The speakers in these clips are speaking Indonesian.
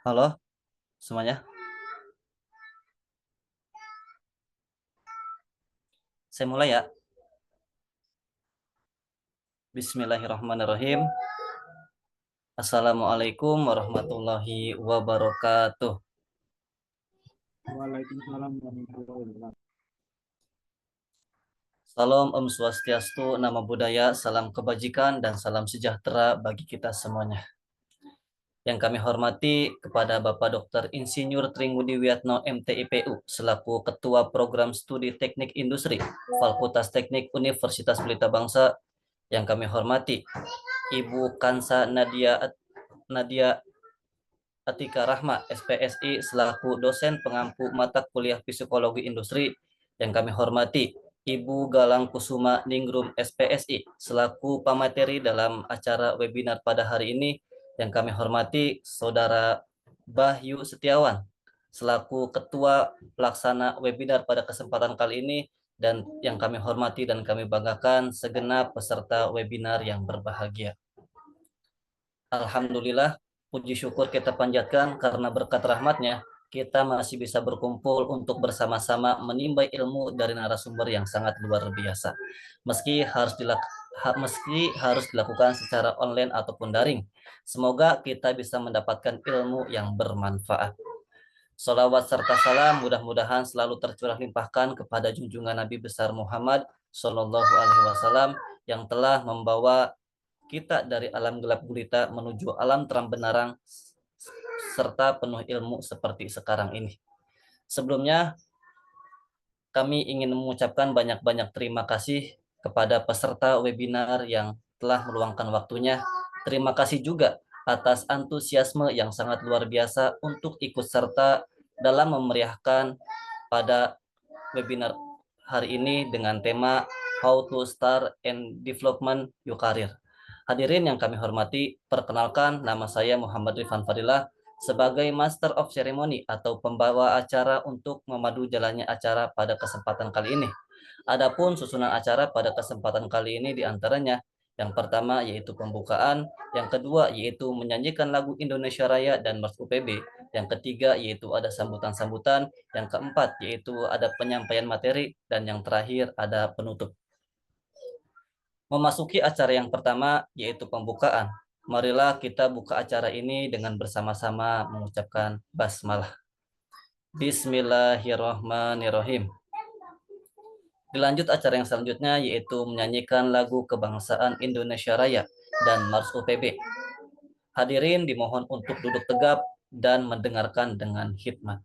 Halo semuanya, saya mulai ya. Bismillahirrahmanirrahim. Assalamualaikum warahmatullahi wabarakatuh. Waalaikumsalam warahmatullahi wabarakatuh. Salam Om Swastiastu, Namo Buddhaya, salam kebajikan dan salam sejahtera bagi kita semuanya. Yang kami hormati kepada Bapak Dr. Insinyur Tringudi Wiatno MTIPU selaku Ketua Program Studi Teknik Industri Fakultas Teknik Universitas Pelita Bangsa. Yang kami hormati Ibu Kansa Nadia Atika Rahma, SPSI, selaku dosen pengampu mata kuliah Psikologi Industri. Yang kami hormati Ibu Galang Kusuma Ningrum, SPSI, selaku pemateri dalam acara webinar pada hari ini. Yang kami hormati Saudara Bahyu Setiawan, selaku Ketua Pelaksana webinar pada kesempatan kali ini. Dan yang kami hormati dan kami banggakan segenap peserta webinar yang berbahagia. Alhamdulillah, puji syukur kita panjatkan karena berkat rahmatnya kita masih bisa berkumpul untuk bersama-sama menimba ilmu dari narasumber yang sangat luar biasa. Meski harus dilakukan secara online ataupun daring, semoga kita bisa mendapatkan ilmu yang bermanfaat. Salawat serta salam mudah-mudahan selalu tercurah limpahkan kepada junjungan Nabi besar Muhammad Shallallahu Alaihi Wasallam yang telah membawa kita dari alam gelap gulita menuju alam terang benderang serta penuh ilmu seperti sekarang ini. Sebelumnya, kami ingin mengucapkan banyak-banyak terima kasih kepada peserta webinar yang telah meluangkan waktunya. Terima kasih juga atas antusiasme yang sangat luar biasa untuk ikut serta dalam memeriahkan pada webinar hari ini dengan tema How to Start and Development Your Career. Hadirin yang kami hormati, perkenalkan nama saya Muhammad Rifan Fadilah sebagai Master of Ceremony atau pembawa acara untuk memadu jalannya acara pada kesempatan kali ini. Adapun susunan acara pada kesempatan kali ini diantaranya yang pertama yaitu pembukaan, yang kedua yaitu menyanyikan lagu Indonesia Raya dan Mars UPB, yang ketiga yaitu ada sambutan-sambutan, yang keempat yaitu ada penyampaian materi, dan yang terakhir ada penutup. Memasuki acara yang pertama yaitu pembukaan. Marilah kita buka acara ini dengan bersama-sama mengucapkan basmalah. Bismillahirrahmanirrahim. Dilanjut acara yang selanjutnya yaitu menyanyikan lagu kebangsaan Indonesia Raya dan Mars UPB. Hadirin dimohon untuk duduk tegap dan mendengarkan dengan khidmat.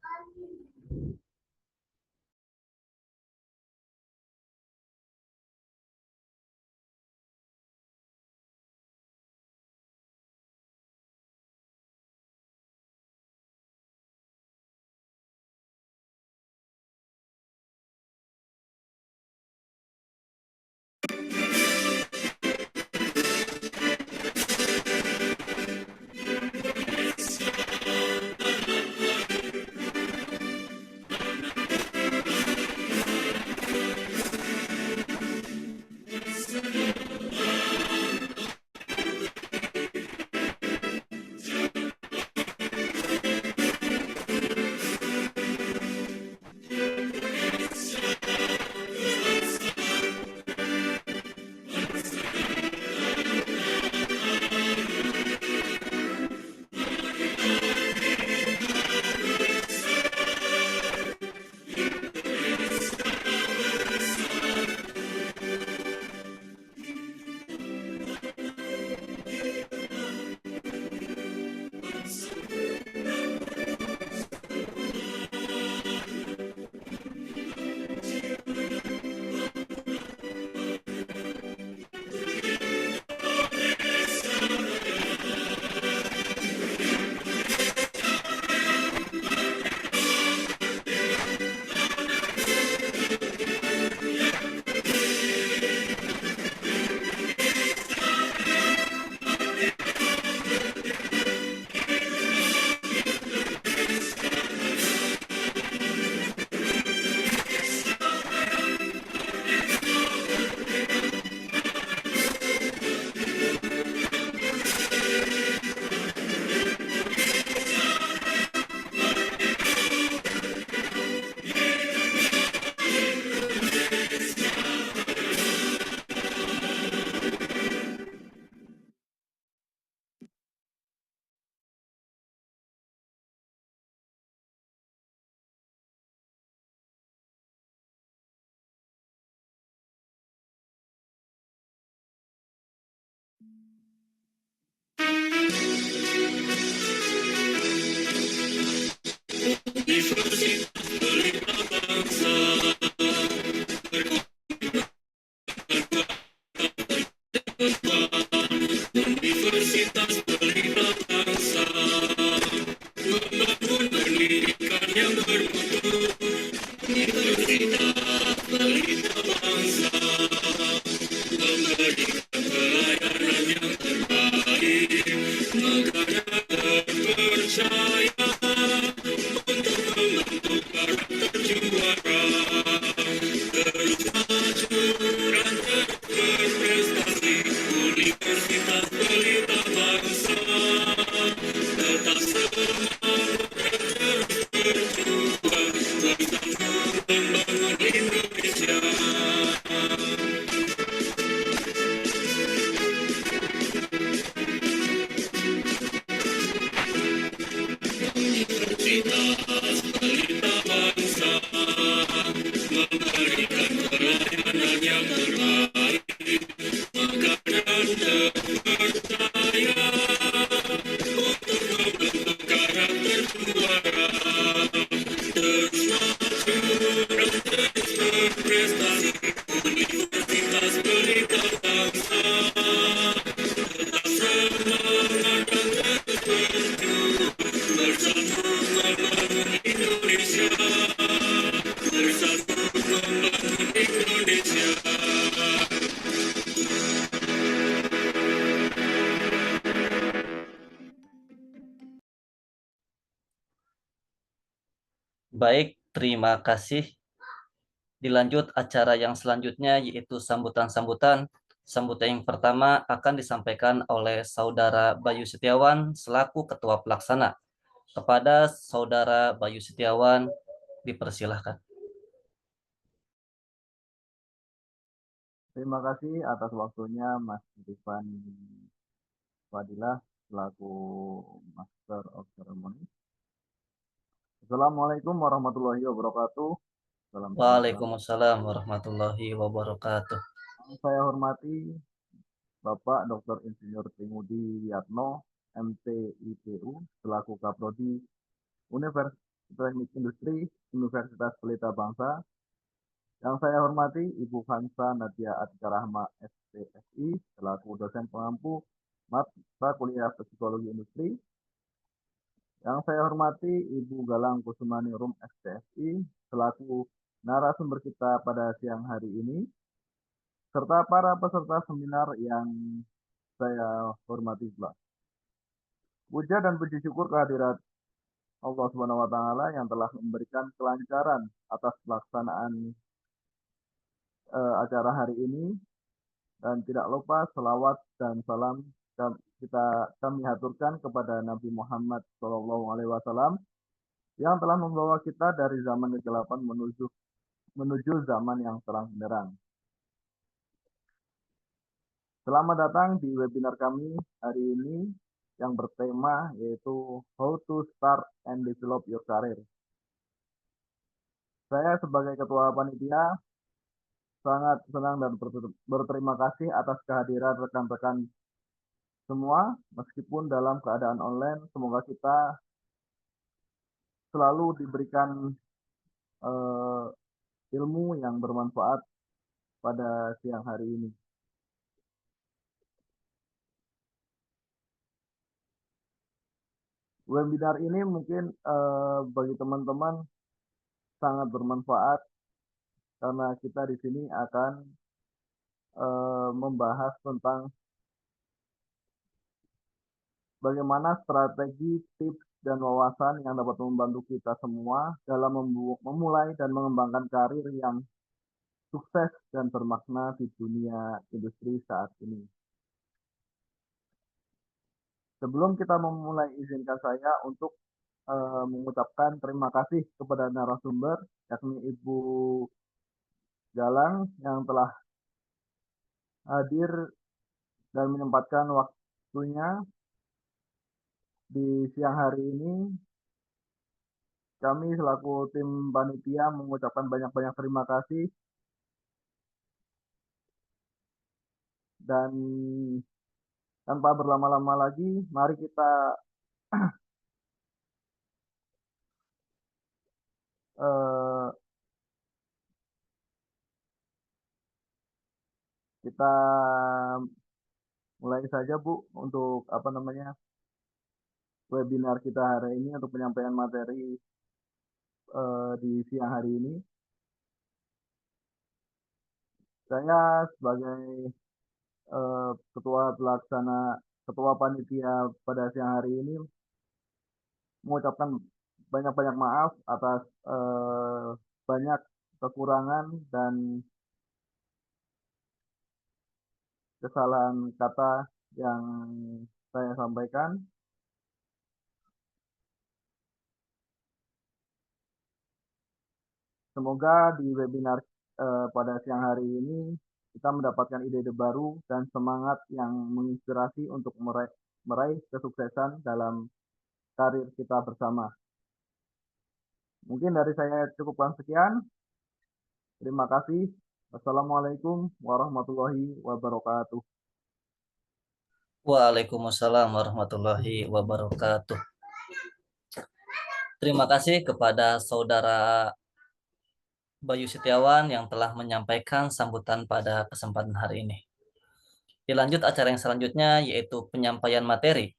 Baik, terima kasih. Dilanjut acara yang selanjutnya yaitu sambutan-sambutan. Sambutan yang pertama akan disampaikan oleh Saudara Bayu Setiawan selaku Ketua Pelaksana. Kepada Saudara Bayu Setiawan, dipersilahkan. Terima kasih atas waktunya Mas Rifan Fadilah selaku Master of Ceremony. Assalamualaikum warahmatullahi wabarakatuh. Salam sejahtera. Waalaikumsalam warahmatullahi wabarakatuh. Yang saya hormati Bapak Dr. Insinyur Trimudi Yatno, MT IPU, selaku Kaprodi Universitas Teknik Industri Universitas Pelita Bangsa. Yang saya hormati Ibu Hansa Nadia Atika Rahma, SPSI, selaku dosen pengampu mata kuliah Psikologi Industri. Yang saya hormati Ibu Galang Kusumani Rum, SPSI, selaku narasumber kita pada siang hari ini, serta para peserta seminar yang saya hormati pula. Puja dan puji syukur kehadirat Allah Subhanahu wa taala yang telah memberikan kelancaran atas pelaksanaan acara hari ini, dan tidak lupa selawat dan salam kami haturkan kepada Nabi Muhammad SAW yang telah membawa kita dari zaman kegelapan menuju zaman yang terang benderang. Selamat datang di webinar kami hari ini yang bertema yaitu How to Start and Develop Your Career. Saya sebagai ketua panitia sangat senang dan berterima kasih atas kehadiran rekan-rekan semua, meskipun dalam keadaan online. Semoga kita selalu diberikan ilmu yang bermanfaat pada siang hari ini. Webinar ini mungkin bagi teman-teman sangat bermanfaat karena kita di sini akan membahas tentang bagaimana strategi, tips, dan wawasan yang dapat membantu kita semua dalam memulai dan mengembangkan karir yang sukses dan bermakna di dunia industri saat ini. Sebelum kita memulai, izinkan saya untuk mengucapkan terima kasih kepada narasumber, yakni Ibu Galang yang telah hadir dan menyempatkan waktunya di siang hari ini. Kami selaku tim panitia mengucapkan banyak-banyak terima kasih, dan tanpa berlama-lama lagi, mari kita kita mulai saja Bu untuk webinar kita hari ini untuk penyampaian materi di siang hari ini. Saya sebagai ketua panitia pada siang hari ini mengucapkan banyak-banyak maaf atas banyak kekurangan dan kesalahan kata yang saya sampaikan. Semoga di webinar pada siang hari ini kita mendapatkan ide-ide baru dan semangat yang menginspirasi untuk meraih kesuksesan dalam karir kita bersama. Mungkin dari saya cukupkan sekian. Terima kasih. Wassalamualaikum warahmatullahi wabarakatuh. Waalaikumsalam warahmatullahi wabarakatuh. Terima kasih kepada Saudara Bayu Setiawan yang telah menyampaikan sambutan pada kesempatan hari ini. Dilanjut acara yang selanjutnya yaitu penyampaian materi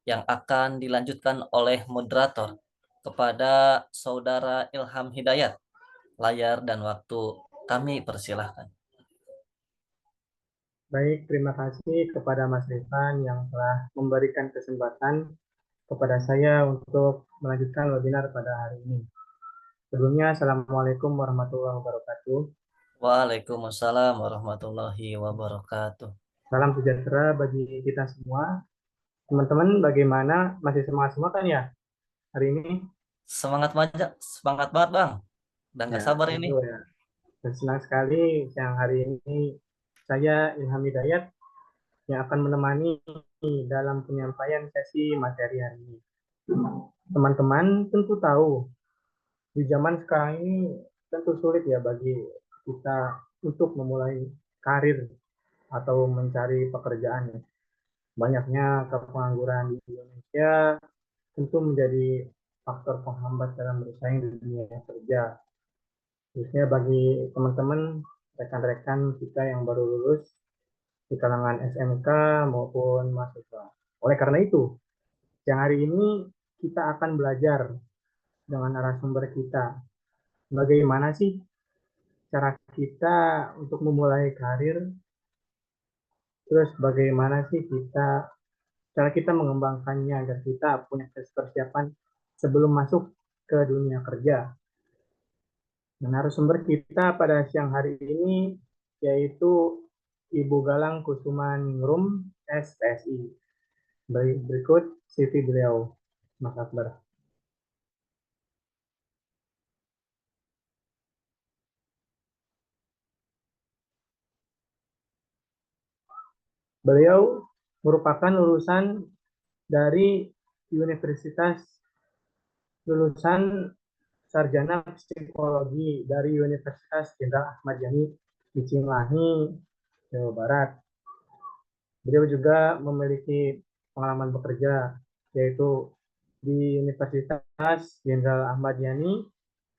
yang akan dilanjutkan oleh moderator kepada Saudara Ilham Hidayat. Layar dan waktu kami persilahkan. Baik, terima kasih kepada Mas Rifan yang telah memberikan kesempatan kepada saya untuk melanjutkan webinar pada hari ini. Sebelumnya, Assalamualaikum warahmatullahi wabarakatuh. Waalaikumsalam warahmatullahi wabarakatuh. Salam sejahtera bagi kita semua. Teman-teman, bagaimana? Masih semangat semua kan ya hari ini? Semangat banget Bang. Dan gak sabar ini. Ya. Dan senang sekali siang hari ini saya Ilham Hidayat yang akan menemani dalam penyampaian sesi materi hari ini. Teman-teman tentu tahu di zaman sekarang ini tentu sulit ya bagi kita untuk memulai karir atau mencari pekerjaan. Banyaknya pengangguran di Indonesia tentu menjadi faktor penghambat dalam bersaing di dunia kerja. Khususnya bagi teman-teman, rekan-rekan kita yang baru lulus di kalangan SMK maupun mahasiswa. Oleh karena itu, siang hari ini kita akan belajar dengan narasumber kita. Bagaimana sih cara kita untuk memulai karir? Terus bagaimana sih cara kita mengembangkannya agar kita punya persiapan sebelum masuk ke dunia kerja? Nah, narasumber kita pada siang hari ini yaitu Ibu Galang Kusumaningrum, SPSI. Berikut CV beliau, Mas Akbar. Beliau merupakan lulusan dari lulusan sarjana psikologi dari Universitas Jenderal Ahmad Yani di Cimahi, Jawa Barat. Beliau juga memiliki pengalaman bekerja, yaitu di Universitas Jenderal Ahmad Yani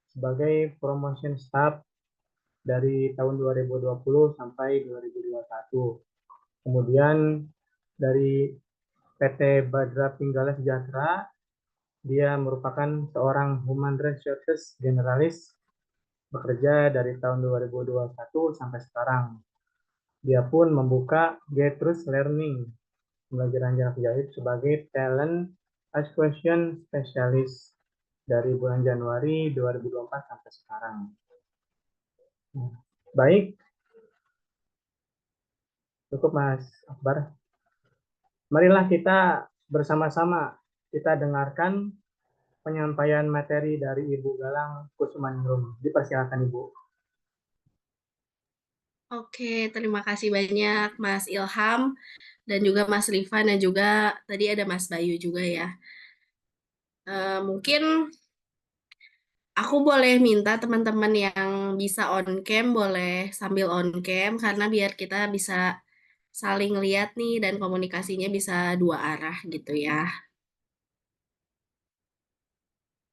sebagai promotion staff dari tahun 2020 sampai 2021. Kemudian dari PT Badra Pinggala Sejahtera, dia merupakan seorang Human Resources Generalis bekerja dari tahun 2021 sampai sekarang. Dia pun membuka Getrus Learning, pembelajaran jarak jauh sebagai Talent Acquisition Specialist dari bulan Januari 2024 sampai sekarang. Baik, cukup Mas Akbar. Marilah kita bersama-sama kita dengarkan penyampaian materi dari Ibu Galang Kusumaningrum. Dipersilakan Ibu. Oke, terima kasih banyak Mas Ilham dan juga Mas Rifan dan juga tadi ada Mas Bayu juga ya. Mungkin aku boleh minta teman-teman yang bisa on cam boleh sambil on cam karena biar kita bisa saling lihat nih dan komunikasinya bisa dua arah gitu ya.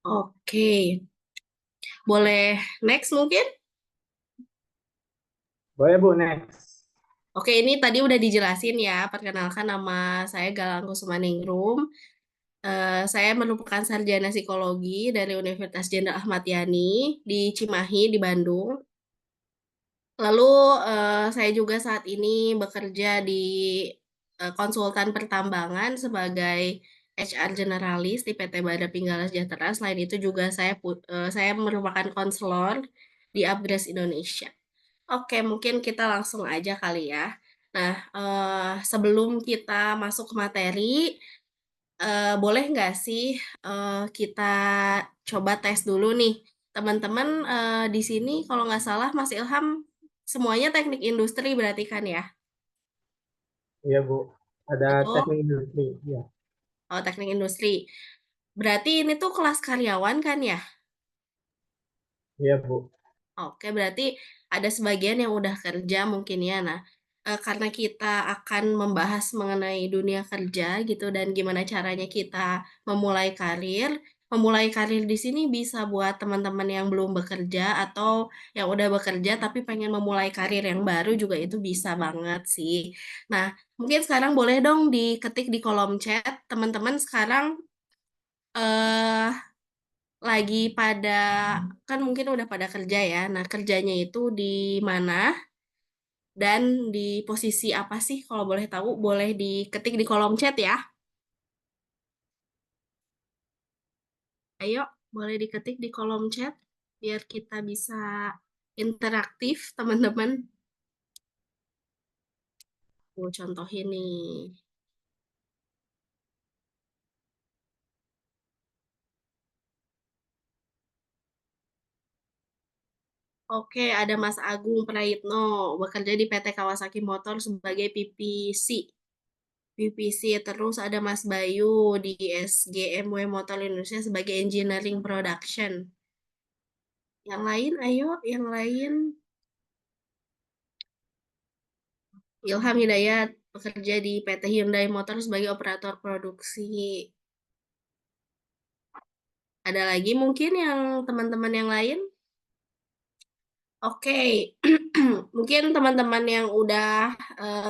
Oke, boleh next mungkin? Boleh Bu, next. Oke, ini tadi udah dijelasin ya. Perkenalkan nama saya Galang Kusumaningrum. Saya merupakan sarjana psikologi dari Universitas Jenderal Ahmad Yani di Cimahi di Bandung. Lalu saya juga saat ini bekerja di konsultan pertambangan sebagai HR generalis di PT Bada Pinggala Sejahtera. Selain itu juga saya merupakan konselor di Upgrades Indonesia. Oke, mungkin kita langsung aja kali ya. Nah, sebelum kita masuk ke materi, boleh nggak sih kita coba tes dulu nih, teman-teman di sini kalau nggak salah Mas Ilham semuanya teknik industri berarti kan ya? Iya, Bu. Ada Betul? teknik industri. Iya, Oh, teknik industri. Berarti ini tuh kelas karyawan kan ya? iya, Bu. Oke, berarti ada sebagian yang udah kerja mungkin ya. Nah, karena kita akan membahas mengenai dunia kerja gitu dan gimana caranya kita memulai karir. Memulai karir di sini bisa buat teman-teman yang belum bekerja atau yang udah bekerja tapi pengen memulai karir yang baru juga itu bisa banget sih. Nah, mungkin sekarang boleh dong diketik di kolom chat teman-teman sekarang eh lagi pada kan mungkin udah pada kerja ya. Nah, kerjanya itu di mana dan di posisi apa sih? Kalau boleh tahu, boleh diketik di kolom chat ya. Ayo, boleh diketik di kolom chat biar kita bisa interaktif, teman-teman. Aku contohin nih. Oke, ada Mas Agung Praitno, bekerja di PT Kawasaki Motor sebagai PPC. PPC, terus ada Mas Bayu di SGMW Motor Indonesia sebagai Engineering Production. Yang lain, ayo, yang lain. Ilham Hidayat, bekerja di PT Hyundai Motor sebagai operator produksi. Ada lagi mungkin yang teman-teman yang lain? Oke, mungkin teman-teman yang udah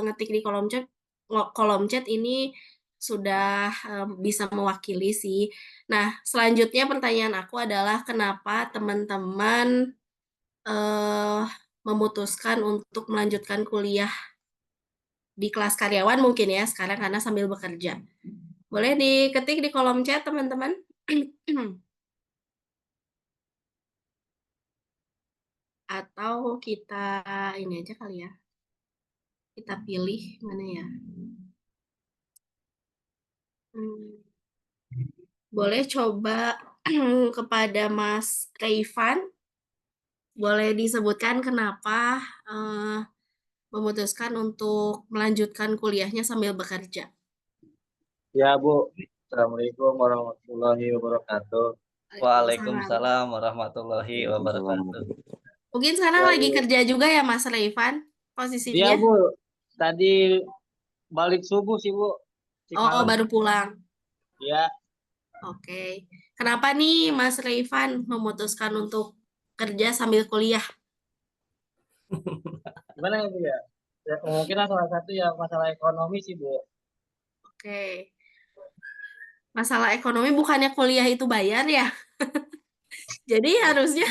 ngetik di kolom chat ini sudah bisa mewakili sih. Nah, selanjutnya pertanyaan aku adalah kenapa teman-teman eh, memutuskan untuk melanjutkan kuliah di kelas karyawan mungkin ya sekarang karena sambil bekerja. Boleh diketik di kolom chat teman-teman. Atau kita ini aja kali ya. Kita pilih mana ya. Hmm, boleh coba kepada Mas Reifan. Boleh disebutkan kenapa eh, memutuskan untuk melanjutkan kuliahnya sambil bekerja. Ya, Bu. Assalamualaikum warahmatullahi wabarakatuh. Waalaikumsalam. Waalaikumsalam warahmatullahi wabarakatuh. Mungkin sekarang Ya, lagi Bu. kerja juga ya Mas Reifan Iya, posisinya? Bu. Tadi balik subuh sih, Bu. Cik Oh, malam. baru pulang. Iya. Oke. Kenapa nih Mas Reifan memutuskan untuk kerja sambil kuliah? Gimana ya, Bu ya? Ya, mungkin salah satu ya masalah ekonomi sih, Bu. Oke. Masalah ekonomi bukannya kuliah itu bayar ya? Jadi harusnya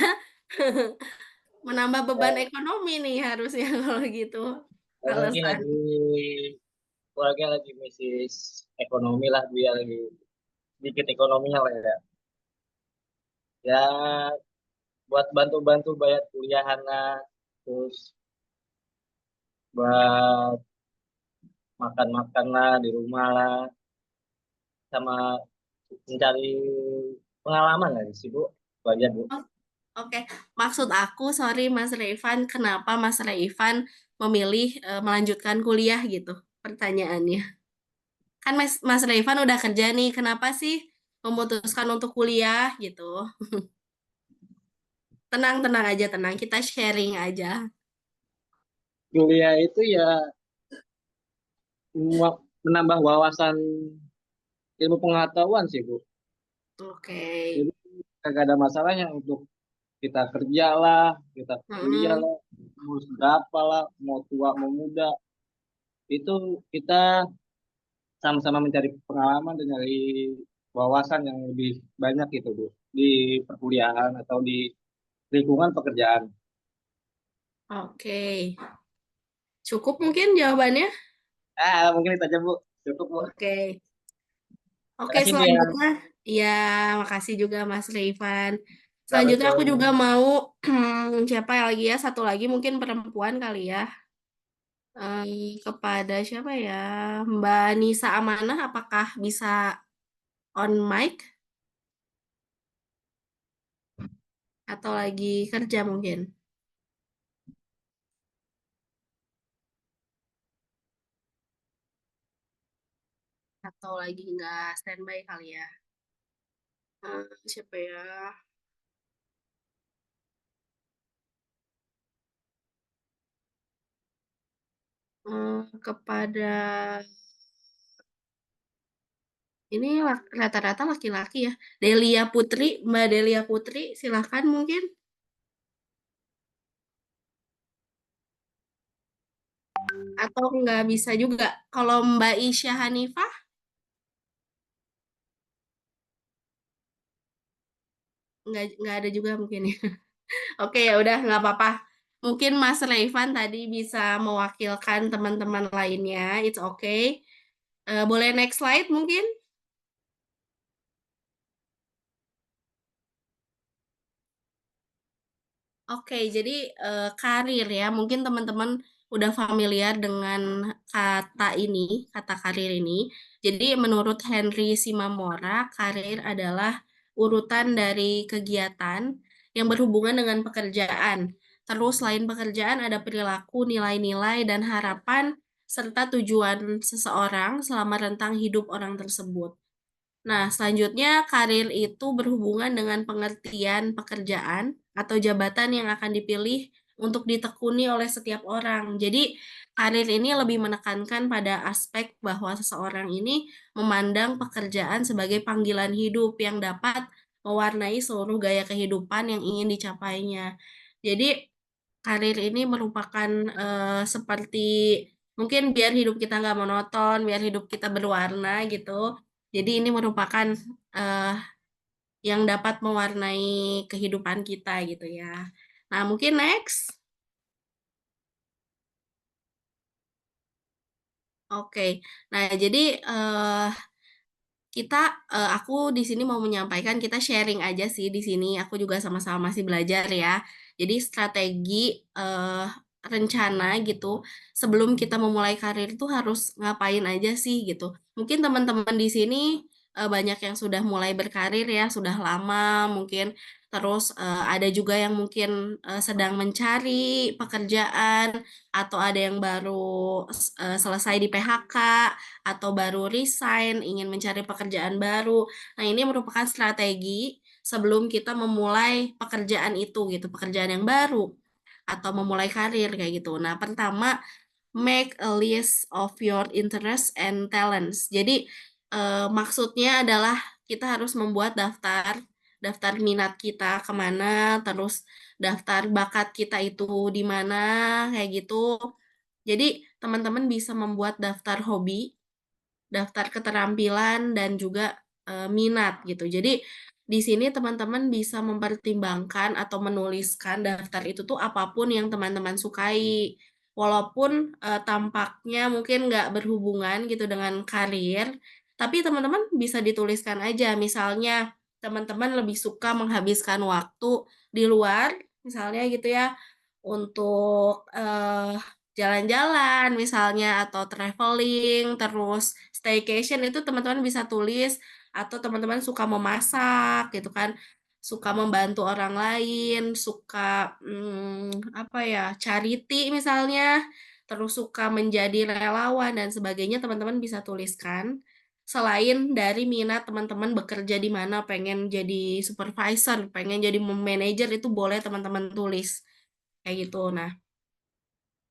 menambah beban Ya, ekonomi nih harusnya kalau gitu. mungkin Alasan. lagi keluarga lagi krisis ekonomi lah, Bu ya. Lagi sedikit ekonominya lah ya. Ya, buat bantu-bantu bayar kuliah anak. Terus buat makan-makan lah di rumah lah. Sama mencari pengalaman lah sih, Bu. Wajar, Bu. Oh, oke. Maksud aku, sorry Mas Reifan, kenapa Mas Reifan memilih melanjutkan kuliah gitu? Pertanyaannya. Kan Mas Reifan udah kerja nih, kenapa sih memutuskan untuk kuliah gitu? Tenang, tenang aja, tenang. Kita sharing aja. Kuliah itu ya menambah wawasan ilmu pengetahuan sih, Bu. Oke. Jadi kagak ada masalahnya untuk kita kerja lah, kita kuliah Mm-mm. lah, mau berapa lah, mau tua mau muda, itu kita sama-sama mencari pengalaman dan dari wawasan yang lebih banyak gitu, Bu, di perkuliahan atau di lingkungan pekerjaan. Oke. Cukup mungkin jawabannya? Mungkin itu aja, Bu. Cukup, Bu. Oke. Oke, Makasih dia. selanjutnya, ya, makasih juga Mas Rifan. Selanjutnya aku juga Assalamualaikum. mau siapa lagi ya? Satu lagi mungkin perempuan kali ya. Kepada siapa ya? Mbak Nisa Amanah, apakah bisa on mic atau lagi kerja mungkin? Atau lagi nggak standby kali ya? Siapa ya? Kepada ini rata-rata laki-laki ya. Delia Putri, Mbak Delia Putri, silakan mungkin. Atau nggak bisa juga. Kalau Mbak Isya Hanifah, nggak ada juga mungkin ya. Oke, ya udah nggak apa-apa. Mungkin Mas Revan tadi bisa mewakilkan teman-teman lainnya. It's okay. Boleh next slide mungkin? Oke, jadi karir ya. Mungkin teman-teman udah familiar dengan kata ini, kata karir ini. Jadi menurut Henry Simamora, karir adalah urutan dari kegiatan yang berhubungan dengan pekerjaan. Terus selain pekerjaan ada perilaku, nilai-nilai, dan harapan serta tujuan seseorang selama rentang hidup orang tersebut. Nah, selanjutnya karir itu berhubungan dengan pengertian pekerjaan atau jabatan yang akan dipilih untuk ditekuni oleh setiap orang. Jadi, karir ini lebih menekankan pada aspek bahwa seseorang ini memandang pekerjaan sebagai panggilan hidup yang dapat mewarnai seluruh gaya kehidupan yang ingin dicapainya. Jadi, karir ini merupakan seperti mungkin biar hidup kita nggak monoton, biar hidup kita berwarna gitu. Jadi ini merupakan eh, yang dapat mewarnai kehidupan kita gitu ya. Nah, mungkin next. Oke. Nah, jadi aku di sini mau menyampaikan kita sharing aja sih di sini. Aku juga sama-sama masih belajar ya. Jadi strategi eh, rencana gitu sebelum kita memulai karir itu harus ngapain aja sih gitu. Mungkin teman-teman di sini banyak yang sudah mulai berkarir ya, sudah lama mungkin. Terus ada juga yang mungkin sedang mencari pekerjaan atau ada yang baru selesai di PHK atau baru resign, ingin mencari pekerjaan baru. Nah, ini merupakan strategi sebelum kita memulai pekerjaan itu gitu, pekerjaan yang baru atau memulai karir kayak gitu. Nah, pertama, make a list of your interests and talents. Jadi, maksudnya adalah kita harus membuat daftar minat kita kemana, terus daftar bakat kita itu di mana, kayak gitu. Jadi, teman-teman bisa membuat daftar hobi, daftar keterampilan dan juga minat gitu. Jadi di sini teman-teman bisa mempertimbangkan atau menuliskan daftar itu tuh apapun yang teman-teman sukai. Walaupun tampaknya mungkin nggak berhubungan gitu dengan karir, tapi teman-teman bisa dituliskan aja. Misalnya teman-teman lebih suka menghabiskan waktu di luar, misalnya gitu ya, untuk jalan-jalan misalnya atau traveling, terus staycation itu teman-teman bisa tulis atau teman-teman suka memasak gitu kan, suka membantu orang lain, suka apa ya, charity misalnya, terus suka menjadi relawan dan sebagainya teman-teman bisa tuliskan. Selain dari minat teman-teman bekerja di mana, pengen jadi supervisor, pengen jadi manajer itu boleh teman-teman tulis kayak gitu. Nah,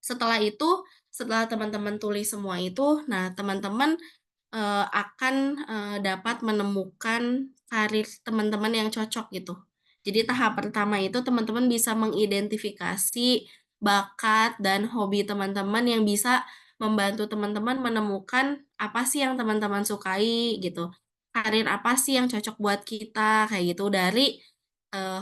setelah teman-teman tulis semua itu, nah teman-teman akan dapat menemukan karir teman-teman yang cocok gitu. Jadi tahap pertama itu teman-teman bisa mengidentifikasi bakat dan hobi teman-teman yang bisa membantu teman-teman menemukan apa sih yang teman-teman sukai gitu. Karir apa sih yang cocok buat kita kayak gitu dari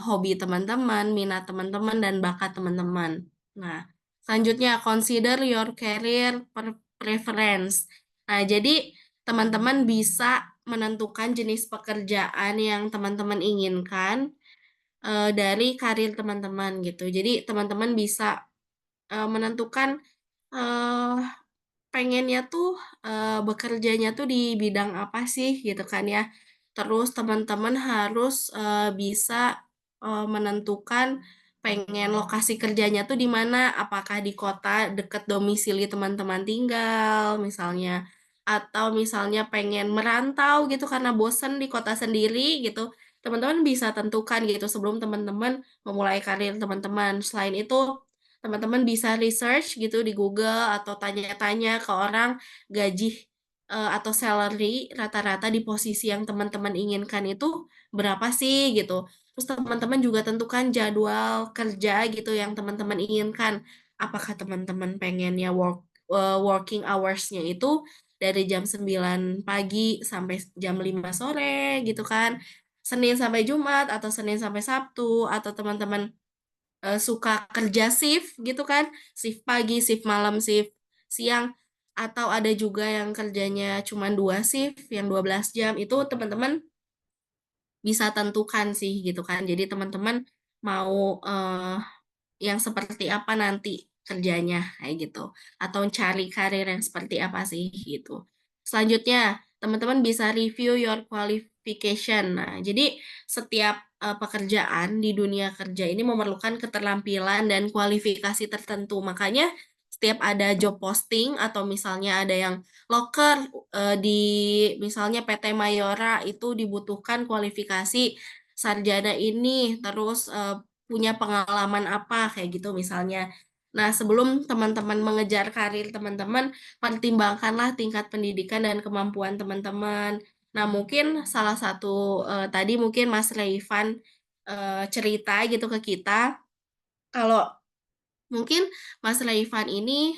hobi teman-teman, minat teman-teman dan bakat teman-teman. Nah, selanjutnya consider your career preference. Nah, jadi teman-teman bisa menentukan jenis pekerjaan yang teman-teman inginkan dari karir teman-teman gitu. Jadi teman-teman bisa menentukan eh, pengennya tuh bekerjanya tuh di bidang apa sih gitu kan ya. Terus teman-teman harus bisa menentukan pengen lokasi kerjanya tuh di mana, apakah di kota deket domisili teman-teman tinggal misalnya, atau misalnya pengen merantau gitu karena bosen di kota sendiri gitu. Teman-teman bisa tentukan gitu sebelum teman-teman memulai karir teman-teman. Selain itu, teman-teman bisa research gitu di Google atau tanya-tanya ke orang gaji atau salary rata-rata di posisi yang teman-teman inginkan itu berapa sih gitu. Terus teman-teman juga tentukan jadwal kerja gitu yang teman-teman inginkan. Apakah teman-teman pengennya working hours-nya itu dari jam 9 pagi sampai jam 5 sore gitu kan. Senin sampai Jumat atau Senin sampai Sabtu atau teman-teman suka kerja shift gitu kan, shift pagi, shift malam, shift siang, atau ada juga yang kerjanya cuma 2 shift, yang 12 jam, itu teman-teman bisa tentukan sih gitu kan. Jadi teman-teman mau yang seperti apa nanti kerjanya kayak gitu atau cari karir yang seperti apa sih gitu. Selanjutnya, teman-teman bisa review your qualification. Nah, jadi setiap pekerjaan di dunia kerja ini memerlukan keterampilan dan kualifikasi tertentu. Makanya setiap ada job posting atau misalnya ada yang loker di misalnya PT Mayora itu dibutuhkan kualifikasi sarjana ini, terus punya pengalaman apa kayak gitu misalnya. Nah, sebelum teman-teman mengejar karir teman-teman, pertimbangkanlah tingkat pendidikan dan kemampuan teman-teman. Nah, mungkin salah satu tadi mungkin Mas Reifan cerita gitu ke kita kalau mungkin Mas Reifan ini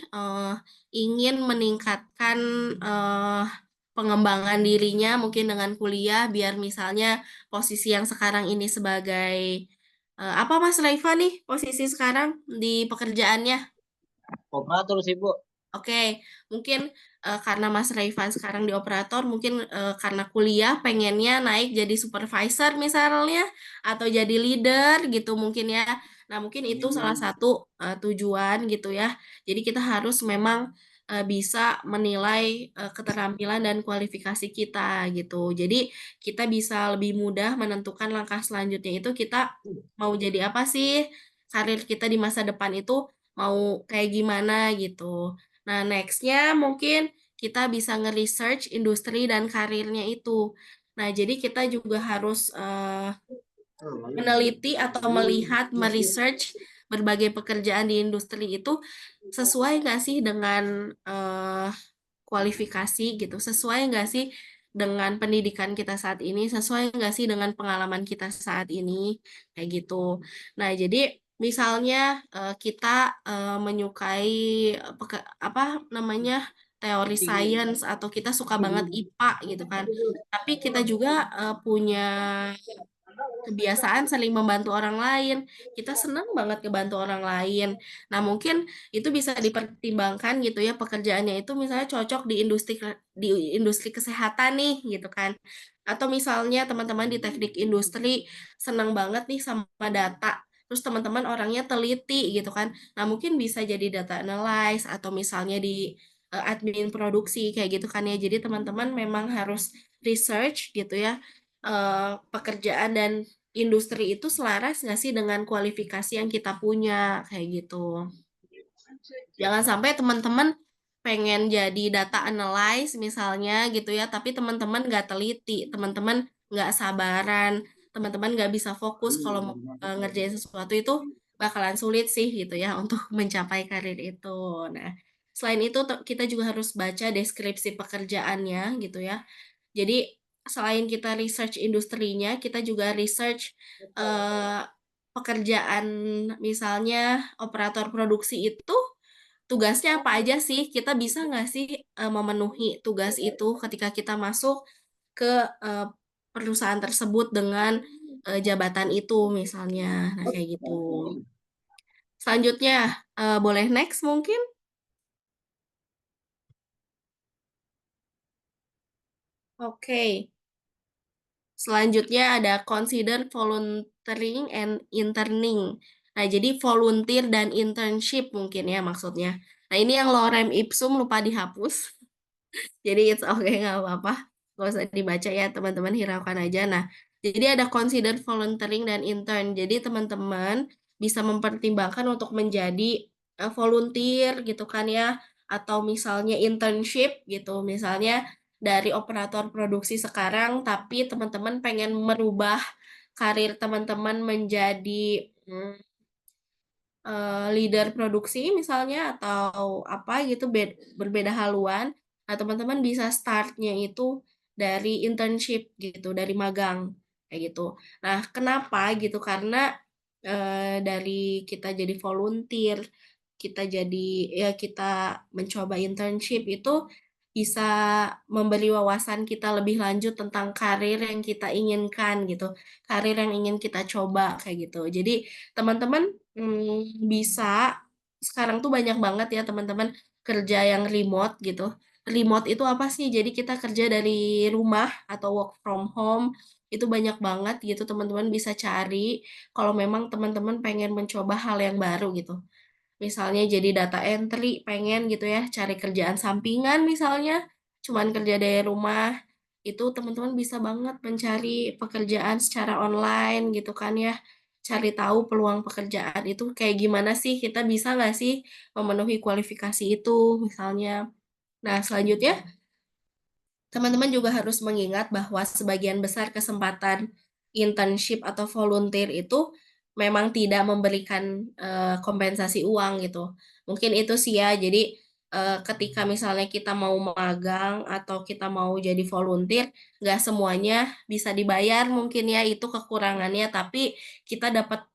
ingin meningkatkan eh, pengembangan dirinya mungkin dengan kuliah biar misalnya posisi yang sekarang ini sebagai apa Mas Reifan nih posisi sekarang di pekerjaannya? Operator sih, Bu. Oke, mungkin karena Mas Raifan sekarang di operator, mungkin karena kuliah pengennya naik jadi supervisor misalnya, atau jadi leader gitu mungkin ya. Nah, mungkin itu salah satu tujuan gitu ya. Jadi kita harus memang bisa menilai keterampilan dan kualifikasi kita gitu. Jadi kita bisa lebih mudah menentukan langkah selanjutnya itu kita mau jadi apa sih, karir kita di masa depan itu mau kayak gimana gitu. Nah, nextnya mungkin kita bisa nge-research industri dan karirnya itu. Nah, jadi kita juga harus meneliti atau melihat, meresearch berbagai pekerjaan di industri itu sesuai nggak sih dengan kualifikasi gitu, sesuai nggak sih dengan pendidikan kita saat ini, sesuai nggak sih dengan pengalaman kita saat ini, kayak gitu. Nah, jadi misalnya kita menyukai apa namanya teori sains atau kita suka banget IPA gitu kan, tapi kita juga punya kebiasaan saling membantu orang lain. Kita senang banget ngebantu orang lain. Nah, mungkin itu bisa dipertimbangkan gitu ya pekerjaannya itu misalnya cocok di industri kesehatan nih gitu kan. Atau misalnya teman-teman di teknik industri senang banget nih sama data. Terus teman-teman orangnya teliti gitu kan. Nah, mungkin bisa jadi data analyst atau misalnya di admin produksi kayak gitu kan ya. Jadi teman-teman memang harus research gitu ya pekerjaan dan industri itu selaras nggak sih dengan kualifikasi yang kita punya kayak gitu. Jangan sampai teman-teman pengen jadi data analyst misalnya gitu ya, tapi teman-teman nggak teliti, teman-teman nggak sabaran, teman-teman nggak bisa fokus kalau mau ngerjain sesuatu itu bakalan sulit sih gitu ya untuk mencapai karir itu. Nah, selain itu kita juga harus baca deskripsi pekerjaannya gitu ya. Jadi selain kita research industrinya, kita juga research eh, pekerjaan misalnya operator produksi itu tugasnya apa aja sih? Kita bisa nggak sih memenuhi tugas itu ketika kita masuk ke eh, perusahaan tersebut dengan jabatan itu misalnya. Nah, kayak gitu. Selanjutnya, boleh next mungkin? Oke. Selanjutnya ada consider volunteering and interning. Nah, jadi volunteer dan internship mungkin ya maksudnya. Nah, ini yang lorem ipsum lupa dihapus. Jadi it's okay, nggak apa-apa. Nggak usah dibaca ya, teman-teman hiraukan aja. Nah, jadi ada consider volunteering dan intern. Jadi teman-teman bisa mempertimbangkan untuk menjadi volunteer gitu kan ya. Atau misalnya internship gitu. Misalnya dari operator produksi sekarang, tapi teman-teman pengen merubah karir teman-teman menjadi leader produksi misalnya atau apa gitu berbeda haluan. Nah, teman-teman bisa startnya itu dari internship gitu, dari magang kayak gitu. Nah, kenapa gitu? Karena dari kita jadi volunteer, kita jadi ya kita mencoba internship itu bisa memberi wawasan kita lebih lanjut tentang karir yang kita inginkan gitu, karir yang ingin kita coba kayak gitu. Jadi teman-teman bisa sekarang tuh banyak banget ya teman-teman kerja yang remote gitu. Remote itu apa sih? Jadi kita kerja dari rumah atau work from home itu banyak banget gitu teman-teman bisa cari kalau memang teman-teman pengen mencoba hal yang baru gitu. Misalnya jadi data entry, pengen gitu ya, cari kerjaan sampingan misalnya, cuman kerja dari rumah, itu teman-teman bisa banget mencari pekerjaan secara online gitu kan ya. Cari tahu peluang pekerjaan itu kayak gimana sih, kita bisa nggak sih memenuhi kualifikasi itu misalnya. Nah, selanjutnya teman-teman juga harus mengingat bahwa sebagian besar kesempatan internship atau volunteer itu memang tidak memberikan kompensasi uang gitu. Mungkin itu sih ya. Jadi ketika misalnya kita mau magang atau kita mau jadi volunteer, nggak semuanya bisa dibayar mungkin ya itu kekurangannya. Tapi kita dapat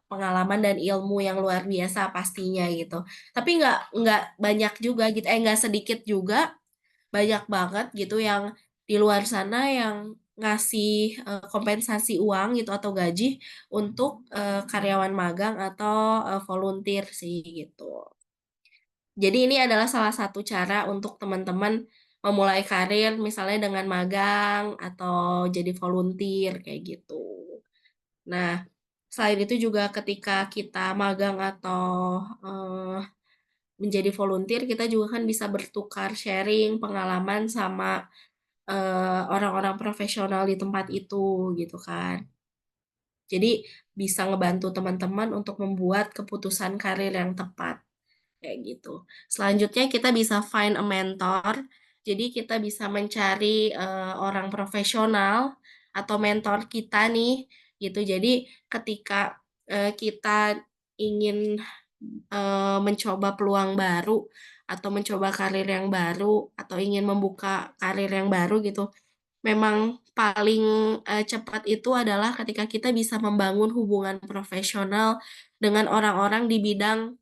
pengalaman dan ilmu yang luar biasa pastinya gitu. Tapi nggak banyak juga gitu, nggak sedikit juga banyak banget gitu yang di luar sana yang ngasih kompensasi uang gitu atau gaji untuk karyawan magang atau volunteer sih gitu. Jadi ini adalah salah satu cara untuk teman-teman memulai karir misalnya dengan magang atau jadi volunteer kayak gitu. Nah, selain itu juga ketika kita magang atau eh, menjadi volunteer, kita juga kan bisa bertukar sharing pengalaman sama orang-orang profesional di tempat itu gitu kan. Jadi bisa ngebantu teman-teman untuk membuat keputusan karir yang tepat kayak gitu. Selanjutnya kita bisa find a mentor. Jadi kita bisa mencari orang profesional atau mentor kita nih gitu. Jadi ketika kita ingin mencoba peluang baru atau mencoba karir yang baru atau ingin membuka karir yang baru gitu. Memang paling cepat itu adalah ketika kita bisa membangun hubungan profesional dengan orang-orang di bidang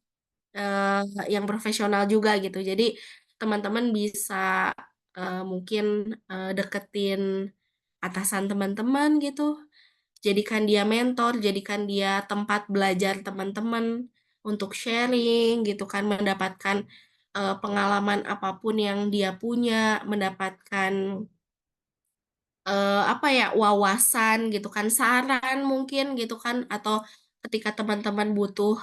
yang profesional juga gitu. Jadi teman-teman bisa mungkin deketin atasan teman-teman gitu. Jadikan dia mentor, jadikan dia tempat belajar teman-teman untuk sharing gitu kan, mendapatkan pengalaman apapun yang dia punya, mendapatkan apa ya, wawasan gitu kan, saran mungkin gitu kan, atau ketika teman-teman butuh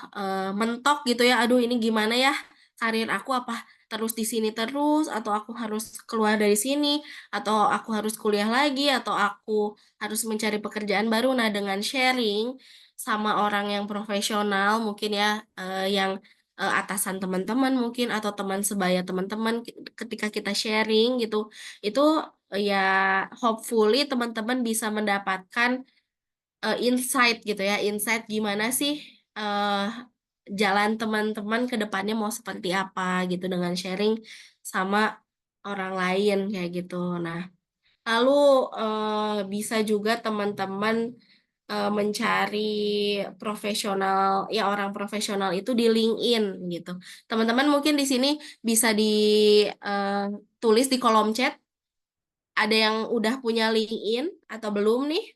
mentok gitu ya, aduh ini gimana ya karir aku, apa terus di sini terus atau aku harus keluar dari sini atau aku harus kuliah lagi atau aku harus mencari pekerjaan baru. Nah, dengan sharing sama orang yang profesional mungkin ya yang atasan teman-teman mungkin atau teman sebaya teman-teman ketika kita sharing gitu itu ya hopefully teman-teman bisa mendapatkan insight gitu ya, insight gimana sih eh, jalan teman-teman ke depannya mau seperti apa gitu dengan sharing sama orang lain kayak gitu. Nah, lalu bisa juga teman-teman mencari profesional ya orang profesional itu di LinkedIn gitu. Teman-teman mungkin di sini bisa ditulis di kolom chat ada yang udah punya LinkedIn atau belum nih?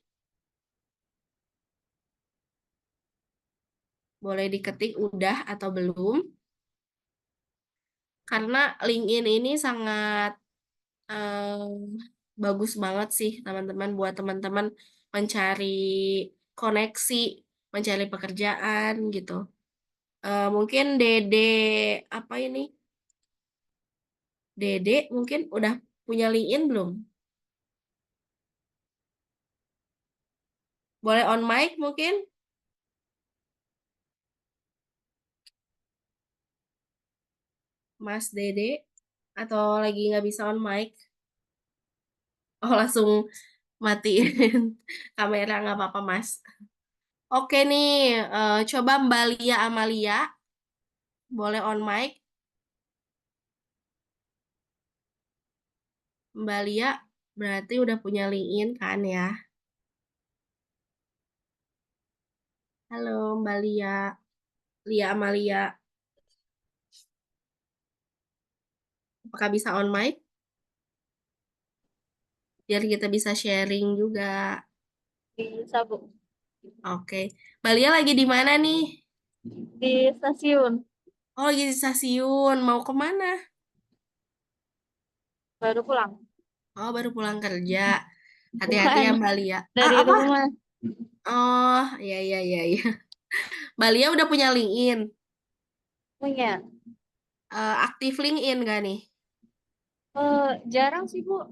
Boleh diketik udah atau belum. Karena LinkedIn ini sangat bagus banget sih teman-teman buat teman-teman mencari koneksi, mencari pekerjaan gitu. Mungkin Dede apa ini? Dede mungkin udah punya LinkedIn belum? Boleh on mic mungkin? Mas Dede atau lagi nggak bisa on mic? Oh langsung matiin kamera nggak apa-apa Mas. Oke nih, coba Mbak Lia Amalia, boleh on mic? Mbak Lia berarti udah punya LinkedIn kan ya? Halo Mbak Lia, Lia Amalia, apakah bisa on mic? Biar kita bisa sharing juga. Bisa, Bu. Oke, Mbak Lia lagi di mana nih? Di stasiun. Oh, lagi di stasiun, mau kemana? Baru pulang. Oh, baru pulang kerja. Hati-hati Bukan. ya Mbak Lia. Dari Apa? rumah. Oh, iya, iya, iya, iya. Mbak Lia udah punya LinkedIn. Punya. Aktif LinkedIn gak nih? Jarang sih, Bu.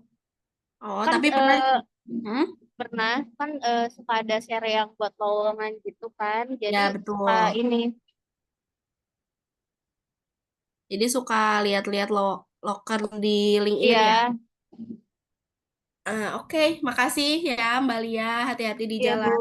Oh, Kan tapi pernah. Hmm? pernah kan suka ada share yang buat lowongan gitu kan. Jadi Ya, suka betul. ini. Jadi suka lihat-lihat loker di LinkedIn ya. Iya, Oke, makasih ya Mbak Lia. Hati-hati di iya, Bu. jalan.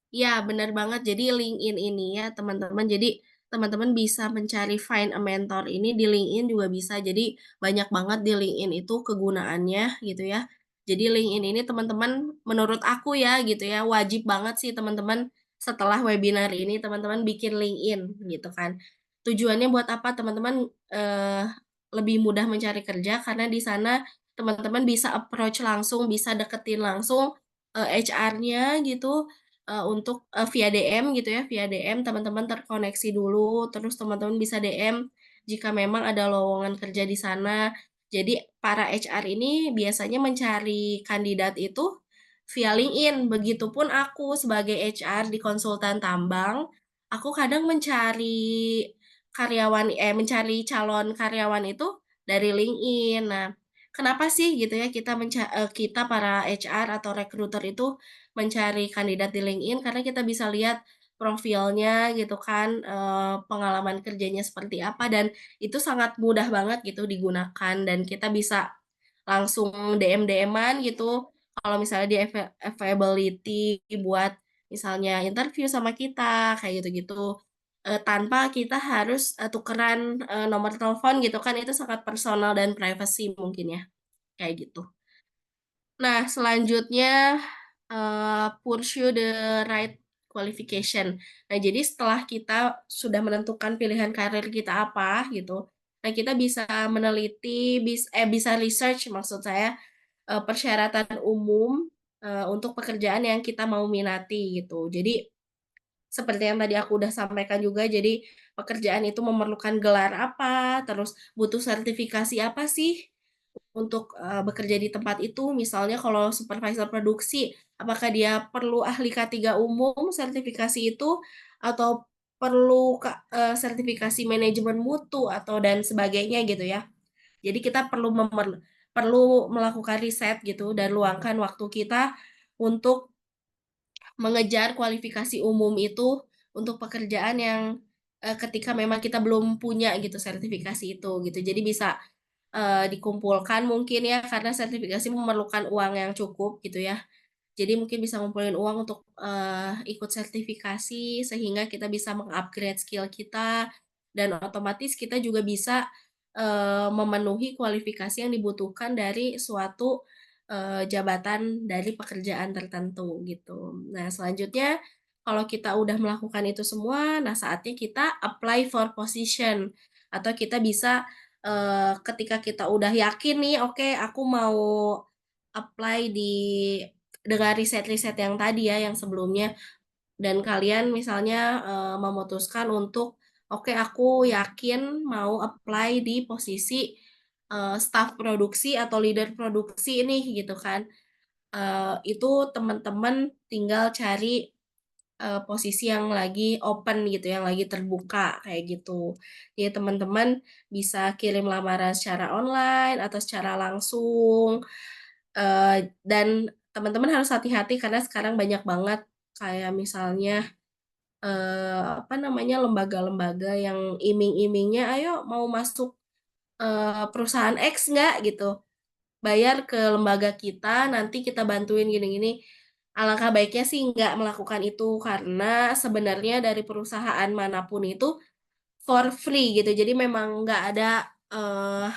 Ya, benar banget. Jadi LinkedIn ini ya, teman-teman. Jadi teman-teman bisa mencari find a mentor ini di LinkedIn juga bisa. Jadi banyak banget di LinkedIn itu kegunaannya gitu ya. Jadi LinkedIn ini teman-teman menurut aku ya gitu ya, wajib banget sih teman-teman setelah webinar ini teman-teman bikin LinkedIn gitu kan. Tujuannya buat apa teman-teman eh, lebih mudah mencari kerja karena di sana teman-teman bisa approach langsung, bisa deketin langsung HR-nya gitu untuk via DM gitu ya, via DM teman-teman terkoneksi dulu, terus teman-teman bisa DM jika memang ada lowongan kerja di sana. Jadi para HR ini biasanya mencari kandidat itu via LinkedIn. Begitupun aku sebagai HR di konsultan tambang, aku kadang mencari calon karyawan itu dari LinkedIn. Nah, kenapa sih gitu ya kita para HR atau recruiter itu mencari kandidat di LinkedIn karena kita bisa lihat profilnya gitu kan, pengalaman kerjanya seperti apa dan itu sangat mudah banget gitu digunakan dan kita bisa langsung DM-DM-an gitu kalau misalnya di availability buat misalnya interview sama kita kayak gitu-gitu. Tanpa kita harus tukeran nomor telepon gitu kan itu sangat personal dan privacy mungkin ya kayak gitu. Nah, selanjutnya pursue the right qualification. Nah, jadi setelah kita sudah menentukan pilihan karir kita apa gitu, nah kita bisa meneliti, bisa research maksud saya persyaratan umum untuk pekerjaan yang kita mau minati gitu. Jadi seperti yang tadi aku udah sampaikan juga, jadi pekerjaan itu memerlukan gelar apa, terus butuh sertifikasi apa sih untuk bekerja di tempat itu. Misalnya kalau supervisor produksi, apakah dia perlu ahli K3 umum sertifikasi itu atau perlu sertifikasi manajemen mutu atau dan sebagainya gitu ya. Jadi kita perlu melakukan riset gitu dan luangkan waktu kita untuk mengejar kualifikasi umum itu untuk pekerjaan yang ketika memang kita belum punya gitu sertifikasi itu gitu. Jadi bisa dikumpulkan mungkin ya karena sertifikasi memerlukan uang yang cukup gitu ya. Jadi mungkin bisa ngumpulin uang untuk ikut sertifikasi sehingga kita bisa mengupgrade skill kita dan otomatis kita juga bisa memenuhi kualifikasi yang dibutuhkan dari suatu jabatan dari pekerjaan tertentu gitu. Nah, selanjutnya kalau kita udah melakukan itu semua, nah saatnya kita apply for position atau kita bisa ketika kita udah yakin nih, oke, aku mau apply dengan riset-riset yang tadi ya, yang sebelumnya, dan kalian misalnya memutuskan untuk, oke, aku yakin mau apply di posisi staff produksi atau leader produksi ini gitu kan. Itu teman-teman tinggal cari posisi yang lagi open gitu, yang lagi terbuka kayak gitu. Jadi teman-teman bisa kirim lamaran secara online atau secara langsung. Dan teman-teman harus hati-hati karena sekarang banyak banget kayak misalnya apa namanya lembaga-lembaga yang iming-imingnya ayo mau masuk perusahaan X nggak gitu, bayar ke lembaga kita nanti kita bantuin gini-gini. Alangkah baiknya sih nggak melakukan itu karena sebenarnya dari perusahaan manapun itu for free gitu. Jadi memang nggak ada eh,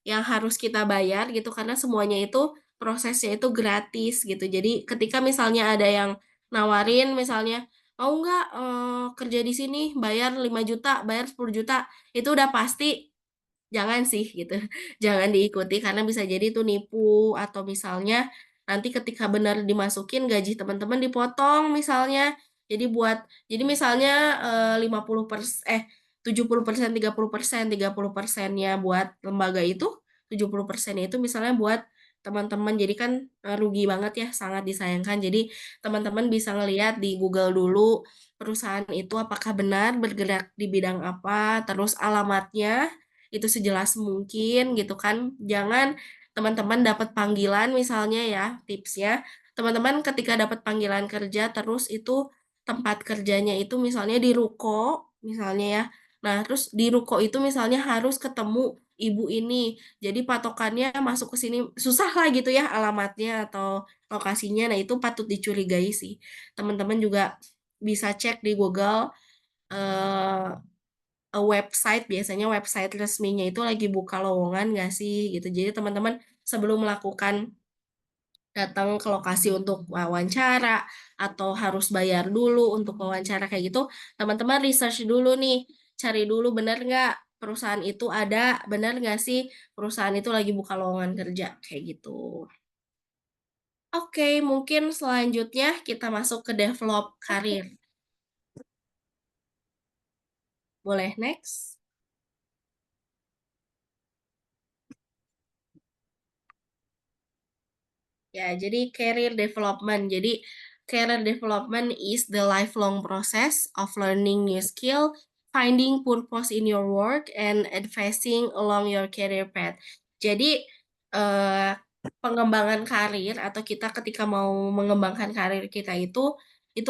yang harus kita bayar gitu karena semuanya itu prosesnya itu gratis gitu. Jadi ketika misalnya ada yang nawarin misalnya mau nggak kerja di sini bayar 5 juta, bayar 10 juta, itu udah pasti jangan sih gitu. Jangan diikuti karena bisa jadi itu nipu atau misalnya nanti ketika benar dimasukin gaji teman-teman dipotong misalnya. Jadi misalnya 70%, 30%, 30%-nya buat lembaga itu, 70%-nya itu misalnya buat teman-teman. Jadi kan rugi banget ya, sangat disayangkan. Jadi teman-teman bisa ngelihat di Google dulu perusahaan itu apakah benar bergerak di bidang apa, terus alamatnya itu sejelas mungkin gitu kan. Jangan teman-teman dapat panggilan misalnya ya, tipsnya, teman-teman ketika dapat panggilan kerja terus itu tempat kerjanya itu misalnya di ruko misalnya ya. Nah, terus di ruko itu misalnya harus ketemu ibu ini. Jadi patokannya masuk ke sini susah lah gitu ya alamatnya atau lokasinya. Nah, itu patut dicurigai sih. Teman-teman juga bisa cek di Google eh, website, biasanya website resminya itu lagi buka lowongan nggak sih gitu. Jadi teman-teman sebelum melakukan datang ke lokasi untuk wawancara atau harus bayar dulu untuk wawancara kayak gitu, teman-teman research dulu nih, cari dulu benar nggak perusahaan itu ada, benar nggak sih perusahaan itu lagi buka lowongan kerja kayak gitu. Oke, mungkin selanjutnya kita masuk ke develop karir. Boleh next? Ya, jadi career development. Jadi career development is the lifelong process of learning new skill, finding purpose in your work, and advancing along your career path. Jadi eh, pengembangan karir atau kita ketika mau mengembangkan karir kita itu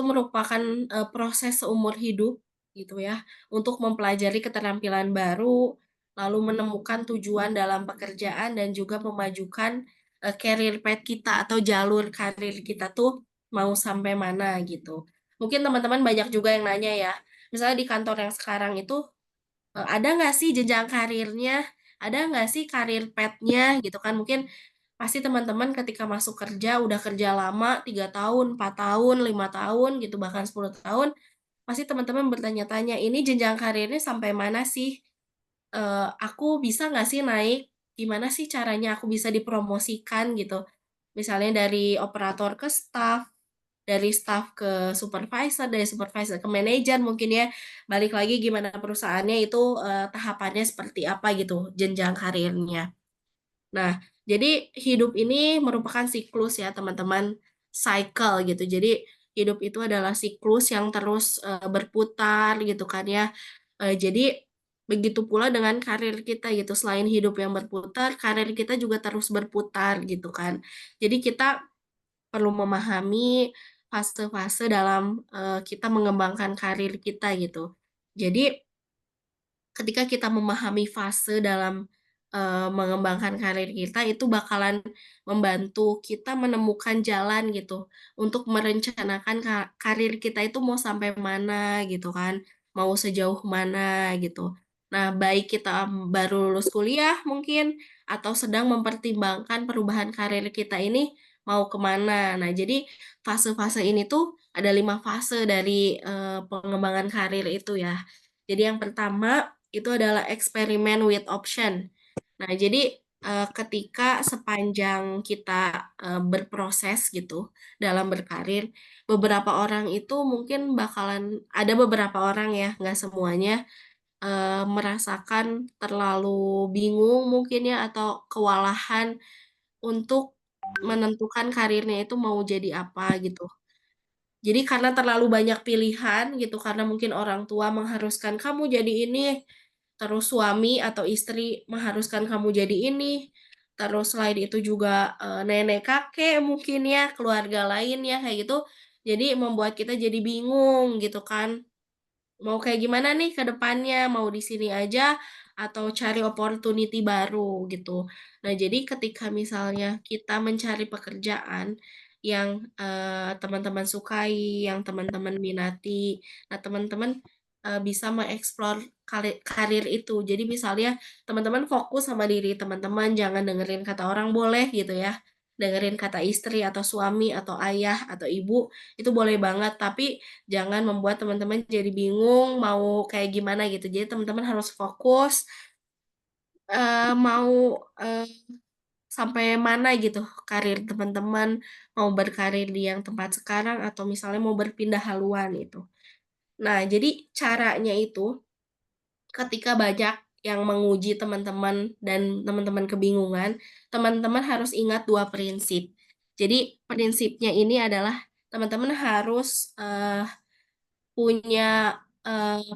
merupakan proses seumur hidup gitu ya untuk mempelajari keterampilan baru, lalu menemukan tujuan dalam pekerjaan dan juga memajukan career path kita atau jalur karir kita tuh mau sampai mana gitu. Mungkin teman-teman banyak juga yang nanya ya, misalnya di kantor yang sekarang itu ada nggak sih jenjang karirnya, ada nggak sih karir path-nya gitu kan. Mungkin pasti teman-teman ketika masuk kerja udah kerja lama 3 tahun, 4 tahun, 5 tahun gitu bahkan 10 tahun, pasti teman-teman bertanya-tanya ini jenjang karirnya sampai mana sih? Aku bisa nggak sih naik? Gimana sih caranya aku bisa dipromosikan gitu? Misalnya dari operator ke staff, dari staff ke supervisor, dari supervisor ke manajer mungkin ya. Balik lagi gimana perusahaannya itu tahapannya seperti apa gitu, jenjang karirnya. Nah, jadi hidup ini merupakan siklus ya teman-teman, cycle gitu. Jadi hidup itu adalah siklus yang terus berputar gitu kan ya. Jadi begitu pula dengan karir kita gitu. Selain hidup yang berputar, karir kita juga terus berputar gitu kan. Jadi kita perlu memahami fase-fase dalam kita mengembangkan karir kita gitu. Jadi ketika kita memahami fase dalam mengembangkan karir kita itu bakalan membantu kita menemukan jalan gitu untuk merencanakan karir kita itu mau sampai mana gitu kan, mau sejauh mana gitu. Nah, baik kita baru lulus kuliah mungkin atau sedang mempertimbangkan perubahan karir kita ini mau kemana. Nah, jadi fase-fase ini tuh ada 5 fase dari pengembangan karir itu ya. Jadi yang pertama itu adalah eksperimen with option. Nah, jadi ketika sepanjang kita berproses gitu dalam berkarir, beberapa orang itu mungkin bakalan ada beberapa orang ya, nggak semuanya merasakan terlalu bingung mungkin ya atau kewalahan untuk menentukan karirnya itu mau jadi apa gitu. Jadi karena terlalu banyak pilihan gitu, karena mungkin orang tua mengharuskan kamu jadi ini, terus suami atau istri mengharuskan kamu jadi ini, terus selain itu juga, nenek kakek mungkin ya, keluarga lain ya kayak gitu, jadi membuat kita jadi bingung gitu kan. Mau kayak gimana nih ke depannya, mau di sini aja atau cari opportunity baru gitu. Nah, jadi ketika misalnya kita mencari pekerjaan yang, teman-teman sukai, yang teman-teman minati, nah teman-teman, bisa mengeksplor karir itu. Jadi misalnya teman-teman fokus sama diri teman-teman, jangan dengerin kata orang boleh gitu ya, dengerin kata istri atau suami atau ayah atau ibu, itu boleh banget, tapi jangan membuat teman-teman jadi bingung mau kayak gimana gitu. Jadi teman-teman harus fokus, mau, sampai mana gitu karir teman-teman, mau berkarir di yang tempat sekarang atau misalnya mau berpindah haluan itu. Nah, jadi caranya itu ketika banyak yang menguji teman-teman dan teman-teman kebingungan, teman-teman harus ingat 2 prinsip. Jadi prinsipnya ini adalah teman-teman harus, punya,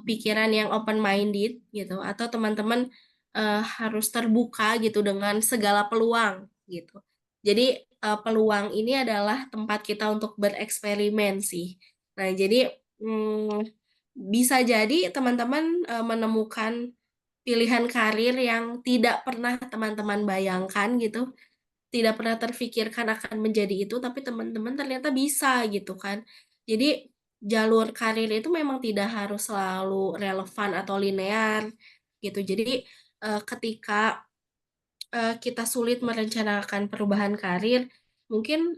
pikiran yang open minded gitu atau teman-teman, harus terbuka gitu dengan segala peluang gitu. Jadi, peluang ini adalah tempat kita untuk bereksperimen sih. Nah jadi, bisa jadi teman-teman, menemukan pilihan karir yang tidak pernah teman-teman bayangkan gitu, tidak pernah terfikirkan akan menjadi itu, tapi teman-teman ternyata bisa gitu kan. Jadi jalur karir itu memang tidak harus selalu relevan atau linear gitu. Jadi, ketika, kita sulit merencanakan perubahan karir, mungkin,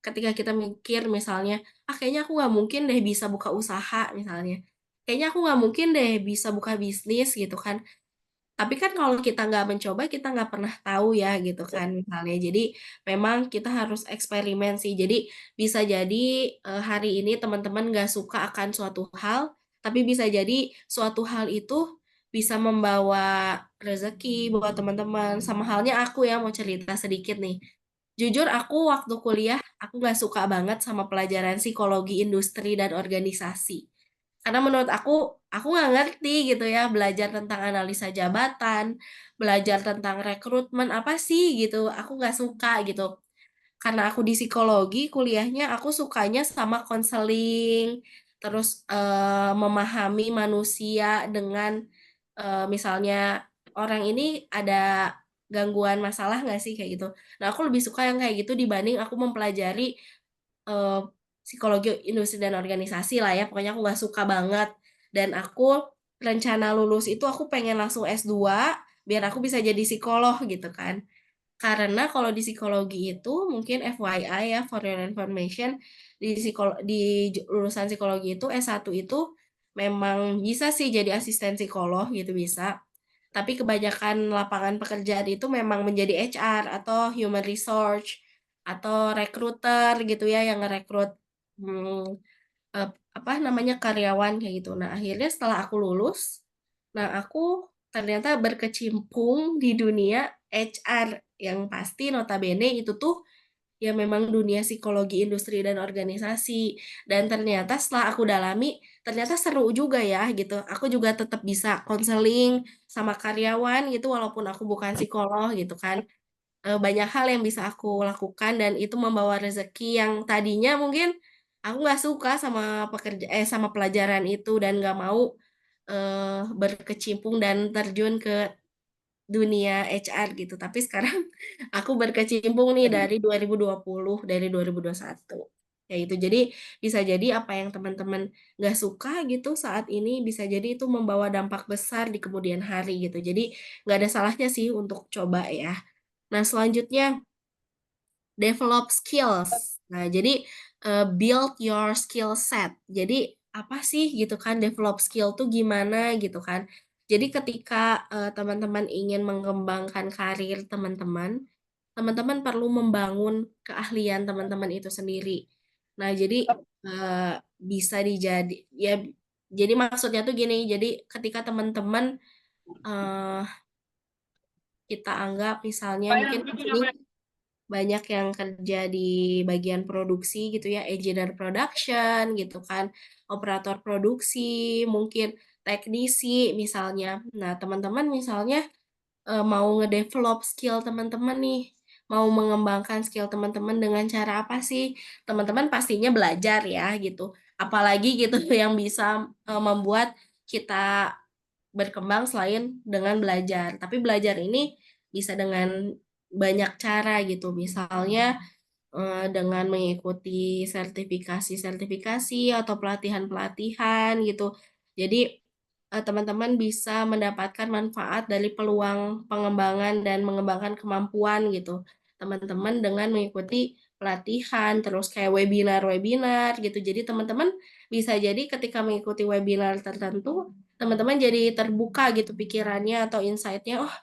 ketika kita mikir misalnya, "Ah, kayaknya aku nggak mungkin deh bisa buka usaha," misalnya, "Kayaknya aku nggak mungkin deh bisa buka bisnis," gitu kan. Tapi kan kalau kita nggak mencoba, kita nggak pernah tahu ya gitu kan misalnya. Jadi memang kita harus eksperimen sih. Jadi bisa jadi, hari ini teman-teman nggak suka akan suatu hal, tapi bisa jadi suatu hal itu bisa membawa rezeki buat teman-teman. Sama halnya aku ya, mau cerita sedikit nih. Jujur aku waktu kuliah, aku nggak suka banget sama pelajaran psikologi industri dan organisasi. Karena menurut aku nggak ngerti gitu ya, belajar tentang analisa jabatan, belajar tentang rekrutmen, apa sih gitu, aku nggak suka gitu. Karena aku di psikologi kuliahnya, aku sukanya sama konseling, terus, memahami manusia dengan, misalnya orang ini ada gangguan masalah nggak sih, kayak gitu. Nah, aku lebih suka yang kayak gitu dibanding aku mempelajari Eee, psikologi industri dan organisasi lah ya, pokoknya aku nggak suka banget. Dan aku rencana lulus itu aku pengen langsung S2, biar aku bisa jadi psikolog gitu kan. Karena kalau di psikologi itu mungkin FYI ya, for your information, di lulusan psikologi itu S1 itu memang bisa sih jadi asisten psikolog gitu, bisa. Tapi kebanyakan lapangan pekerjaan itu memang menjadi HR atau human resource atau recruiter gitu ya yang ngerekrut, mmm, apa namanya, karyawan kayak gitu. Nah, akhirnya setelah aku lulus, nah aku ternyata berkecimpung di dunia HR yang pasti notabene itu tuh ya memang dunia psikologi industri dan organisasi. Dan ternyata setelah aku dalami, ternyata seru juga ya gitu. Aku juga tetap bisa konseling sama karyawan gitu walaupun aku bukan psikolog gitu kan. Banyak hal yang bisa aku lakukan dan itu membawa rezeki yang tadinya mungkin aku nggak suka sama sama pelajaran itu dan nggak mau, berkecimpung dan terjun ke dunia HR gitu, tapi sekarang aku berkecimpung nih dari 2020, dari 2021, kayak gitu. Jadi bisa jadi apa yang teman-teman nggak suka gitu saat ini, bisa jadi itu membawa dampak besar di kemudian hari gitu. Jadi nggak ada salahnya sih untuk coba ya. Nah selanjutnya develop skills. Nah, jadi, build your skill set. Jadi, apa sih gitu kan, develop skill tuh gimana gitu kan. Jadi ketika, teman-teman ingin mengembangkan karir teman-teman, teman-teman perlu membangun keahlian teman-teman itu sendiri. Nah, jadi, bisa Jadi maksudnya tuh gini, jadi ketika teman-teman eh, kita anggap misalnya mungkin di sini banyak yang kerja di bagian produksi gitu ya, engineer production gitu kan, operator produksi, mungkin teknisi misalnya. Nah, teman-teman misalnya mau ngedevelop skill teman-teman nih, mau mengembangkan skill teman-teman dengan cara apa sih? Teman-teman pastinya belajar ya gitu. Apalagi gitu yang bisa membuat kita berkembang selain dengan belajar. Tapi belajar ini bisa dengan banyak cara gitu. Misalnya dengan mengikuti sertifikasi-sertifikasi atau pelatihan-pelatihan gitu. Jadi teman-teman bisa mendapatkan manfaat dari peluang pengembangan dan mengembangkan kemampuan gitu. Teman-teman dengan mengikuti pelatihan, terus kayak webinar-webinar gitu. Jadi teman-teman bisa jadi ketika mengikuti webinar tertentu, teman-teman jadi terbuka gitu pikirannya atau insight-nya, oh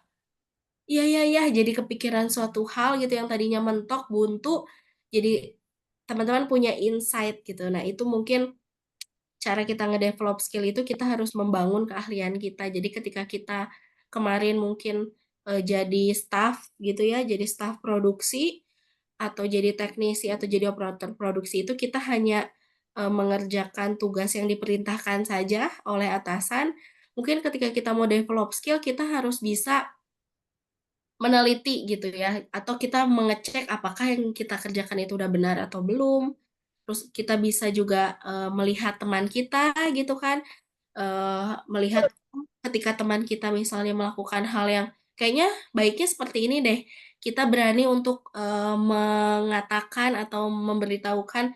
iya, iya, iya, jadi kepikiran suatu hal gitu yang tadinya mentok, buntu, jadi teman-teman punya insight gitu. Nah, itu mungkin cara kita ngedevelop skill itu kita harus membangun keahlian kita. Jadi ketika kita kemarin mungkin jadi staff gitu ya, jadi staff produksi atau jadi teknisi atau jadi operator produksi itu kita hanya mengerjakan tugas yang diperintahkan saja oleh atasan. Mungkin ketika kita mau develop skill, kita harus bisa meneliti gitu ya, atau kita mengecek apakah yang kita kerjakan itu udah benar atau belum. Terus kita bisa juga melihat teman kita gitu kan, melihat ketika teman kita misalnya melakukan hal yang kayaknya baiknya seperti ini deh, kita berani untuk mengatakan atau memberitahukan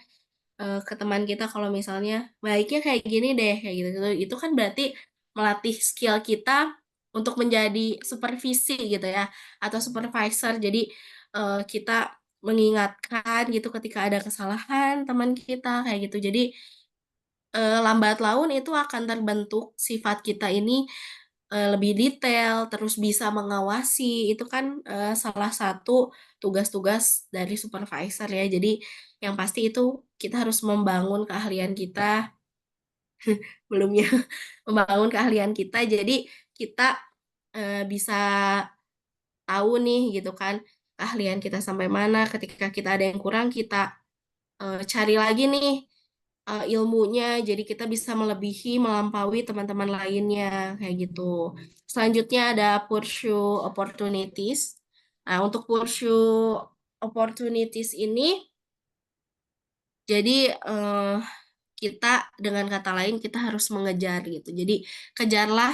ke teman kita kalau misalnya baiknya kayak gini deh, kayak gitu. Itu kan berarti melatih skill kita untuk menjadi supervisi gitu ya, atau supervisor. Jadi kita mengingatkan gitu ketika ada kesalahan teman kita kayak gitu. Jadi lambat laun itu akan terbentuk sifat kita ini lebih detail, terus bisa mengawasi. Itu kan salah satu tugas-tugas dari supervisor ya. Jadi yang pasti itu kita harus membangun keahlian kita, belum ya, membangun keahlian kita. Jadi kita bisa tahu nih gitu kan keahlian kita sampai mana. Ketika kita ada yang kurang, kita cari lagi nih ilmunya, jadi kita bisa melebihi, melampaui teman-teman lainnya, kayak gitu. Selanjutnya ada pursue opportunities. Nah, untuk pursue opportunities ini, jadi kita dengan kata lain kita harus mengejar gitu. Jadi kejarlah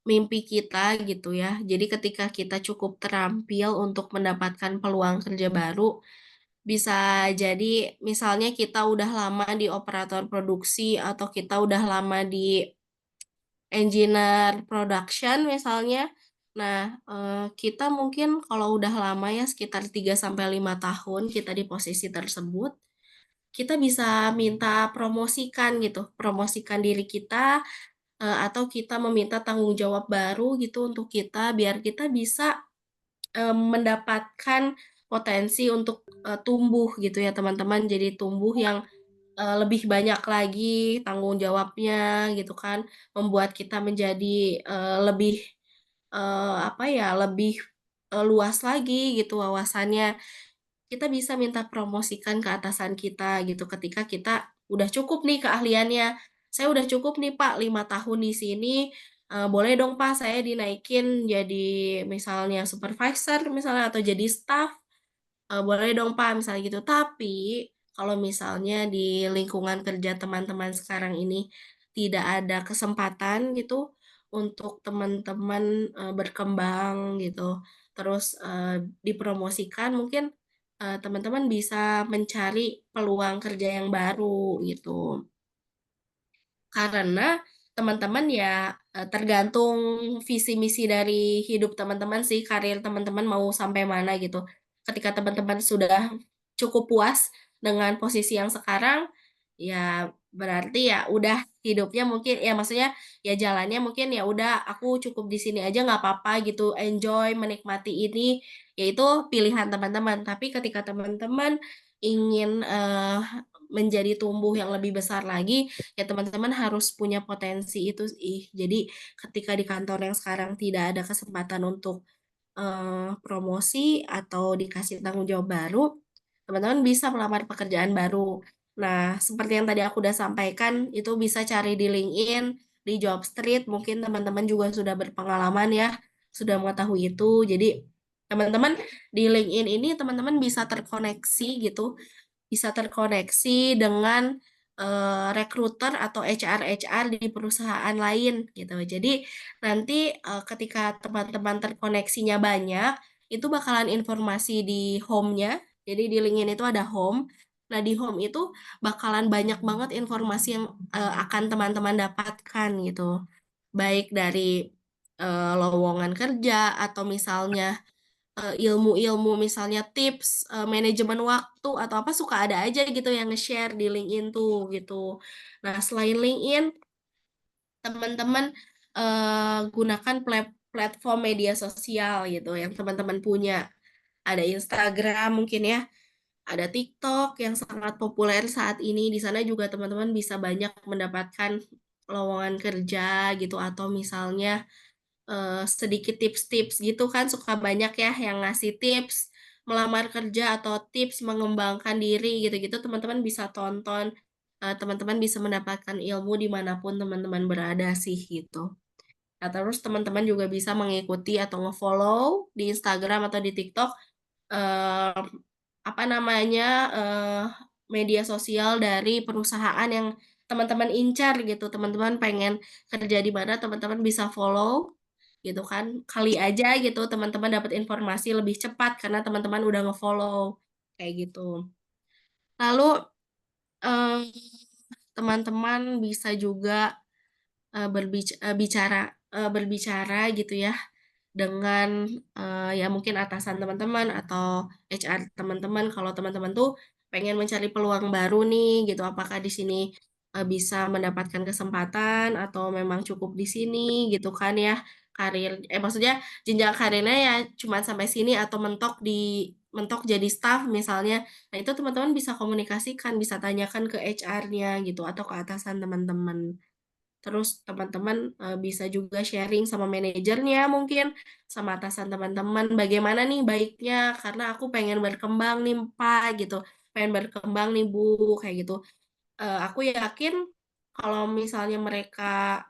mimpi kita gitu ya. Jadi ketika kita cukup terampil untuk mendapatkan peluang kerja baru, bisa jadi misalnya kita udah lama di operator produksi atau kita udah lama di engineer production misalnya. Nah, kita mungkin kalau udah lama ya sekitar 3 sampai 5 tahun kita di posisi tersebut, kita bisa minta promosikan gitu, promosikan diri kita atau kita meminta tanggung jawab baru gitu untuk kita biar kita bisa mendapatkan potensi untuk tumbuh gitu ya teman-teman. Jadi tumbuh yang lebih banyak lagi tanggung jawabnya gitu kan, membuat kita menjadi lebih apa ya, lebih luas lagi gitu wawasannya. Kita bisa minta promosikan ke atasan kita gitu ketika kita udah cukup nih keahliannya. Saya udah cukup nih Pak 5 tahun di sini, boleh dong Pak saya dinaikin jadi misalnya supervisor misalnya atau jadi staff, boleh dong Pak misalnya gitu. Tapi kalau misalnya di lingkungan kerja teman-teman sekarang ini tidak ada kesempatan gitu untuk teman-teman berkembang gitu, terus dipromosikan mungkin teman-teman bisa mencari peluang kerja yang baru gitu. Karena teman-teman ya tergantung visi misi dari hidup teman-teman sih, karir teman-teman mau sampai mana gitu. Ketika teman-teman sudah cukup puas dengan posisi yang sekarang, ya berarti ya udah hidupnya mungkin ya maksudnya ya jalannya mungkin ya udah aku cukup di sini aja nggak apa-apa gitu, enjoy menikmati ini, yaitu pilihan teman-teman. Tapi ketika teman-teman ingin menjadi tumbuh yang lebih besar lagi, ya teman-teman harus punya potensi itu sih. Jadi ketika di kantor yang sekarang tidak ada kesempatan untuk promosi atau dikasih tanggung jawab baru, teman-teman bisa melamar pekerjaan baru. Nah, seperti yang tadi aku udah sampaikan, itu bisa cari di LinkedIn, di Jobstreet, mungkin teman-teman juga sudah berpengalaman ya, sudah mengetahui itu. Jadi, teman-teman di LinkedIn ini teman-teman bisa terkoneksi gitu, bisa terkoneksi dengan recruiter atau HR di perusahaan lain gitu. Jadi nanti ketika teman-teman terkoneksinya banyak, itu bakalan informasi di home-nya. Jadi di LinkedIn itu ada home. Nah, di home itu bakalan banyak banget informasi yang akan teman-teman dapatkan gitu. Baik dari lowongan kerja atau misalnya ilmu-ilmu misalnya tips manajemen waktu atau apa suka ada aja gitu yang nge-share di LinkedIn tuh gitu. Nah, selain LinkedIn, teman-teman gunakan platform media sosial gitu yang teman-teman punya. Ada Instagram mungkin ya, ada TikTok yang sangat populer saat ini. Di sana juga teman-teman bisa banyak mendapatkan lowongan kerja gitu atau misalnya sedikit tips-tips gitu kan suka banyak ya yang ngasih tips melamar kerja atau tips mengembangkan diri gitu-gitu teman-teman bisa tonton, teman-teman bisa mendapatkan ilmu dimanapun teman-teman berada sih gitu. Nah, terus teman-teman juga bisa mengikuti atau nge-follow di Instagram atau di TikTok eh, apa namanya media sosial dari perusahaan yang teman-teman incar gitu. Teman-teman pengen kerja di mana, teman-teman bisa follow gitu kan. Kali aja gitu teman-teman dapat informasi lebih cepat karena teman-teman udah nge-follow kayak gitu. Lalu eh, teman-teman bisa juga berbicara gitu ya dengan ya mungkin atasan teman-teman atau HR teman-teman kalau teman-teman tuh pengen mencari peluang baru nih gitu apakah di sini bisa mendapatkan kesempatan atau memang cukup di sini gitu kan ya karir maksudnya jenjang karirnya ya cuma sampai sini atau mentok jadi staff misalnya. Nah, itu teman-teman bisa komunikasikan, bisa tanyakan ke HR-nya gitu atau ke atasan teman-teman. Terus teman-teman bisa juga sharing sama manajernya mungkin, sama atasan teman-teman, bagaimana nih baiknya, karena aku pengen berkembang nih Pak gitu, pengen berkembang nih Bu, kayak gitu. Aku yakin kalau misalnya mereka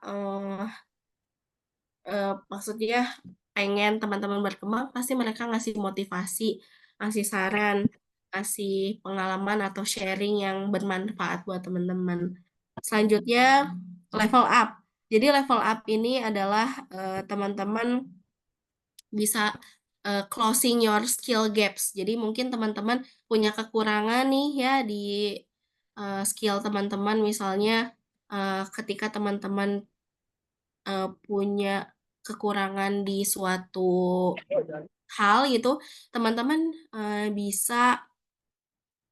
maksudnya pengen teman-teman berkembang, pasti mereka ngasih motivasi, ngasih saran, ngasih pengalaman atau sharing yang bermanfaat buat teman-teman. Selanjutnya, level up. Jadi level up ini adalah teman-teman bisa closing your skill gaps. Jadi mungkin teman-teman punya kekurangan nih ya di skill teman-teman misalnya ketika teman-teman punya kekurangan di suatu hal gitu, teman-teman bisa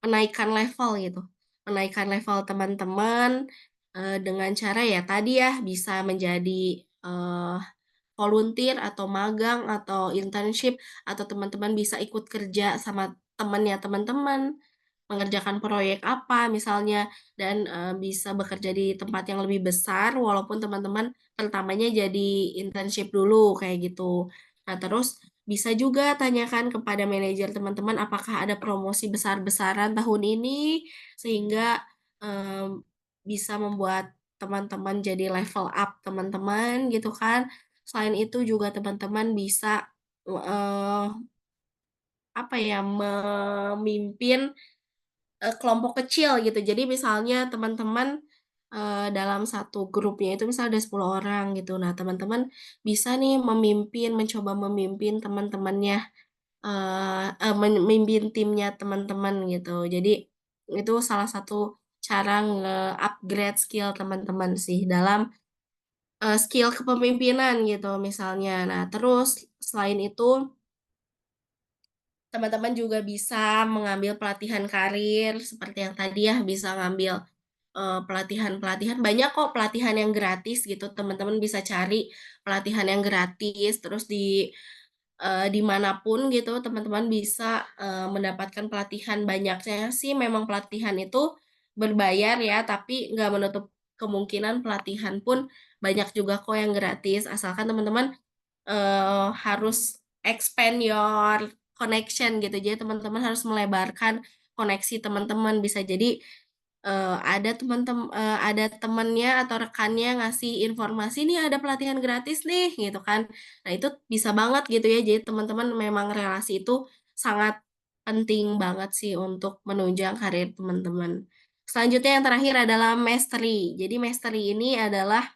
menaikkan level gitu. Menaikkan level teman-teman dengan cara ya tadi ya bisa menjadi volunteer atau magang atau internship atau teman-teman bisa ikut kerja sama temannya teman-teman mengerjakan proyek apa misalnya dan bisa bekerja di tempat yang lebih besar walaupun teman-teman pertamanya jadi internship dulu kayak gitu. Nah, terus bisa juga tanyakan kepada manajer teman-teman apakah ada promosi besar-besaran tahun ini sehingga bisa membuat teman-teman jadi level up teman-teman gitu kan. Selain itu juga teman-teman bisa eh, apa ya memimpin kelompok kecil gitu. Jadi misalnya teman-teman dalam satu grupnya itu misalnya ada 10 orang gitu. Nah, teman-teman bisa nih mencoba memimpin teman-temannya, memimpin timnya teman-teman gitu. Jadi itu salah satu cara nge-upgrade skill teman-teman sih dalam skill kepemimpinan gitu misalnya. Nah, terus selain itu teman-teman juga bisa mengambil pelatihan karir seperti yang tadi ya bisa ngambil pelatihan-pelatihan banyak kok pelatihan yang gratis gitu teman-teman bisa cari pelatihan yang gratis terus dimanapun gitu teman-teman bisa mendapatkan pelatihan banyaknya sih memang pelatihan itu berbayar ya, tapi nggak menutup kemungkinan pelatihan pun banyak juga kok yang gratis, asalkan teman-teman harus expand your connection gitu. Jadi teman-teman harus melebarkan koneksi teman-teman. Bisa jadi ada temennya atau rekannya ngasih informasi nih ada pelatihan gratis nih gitu kan. Nah, itu bisa banget gitu ya. Jadi teman-teman memang relasi itu sangat penting banget sih untuk menunjang karir teman-teman. Selanjutnya yang terakhir adalah mastery. Jadi mastery ini adalah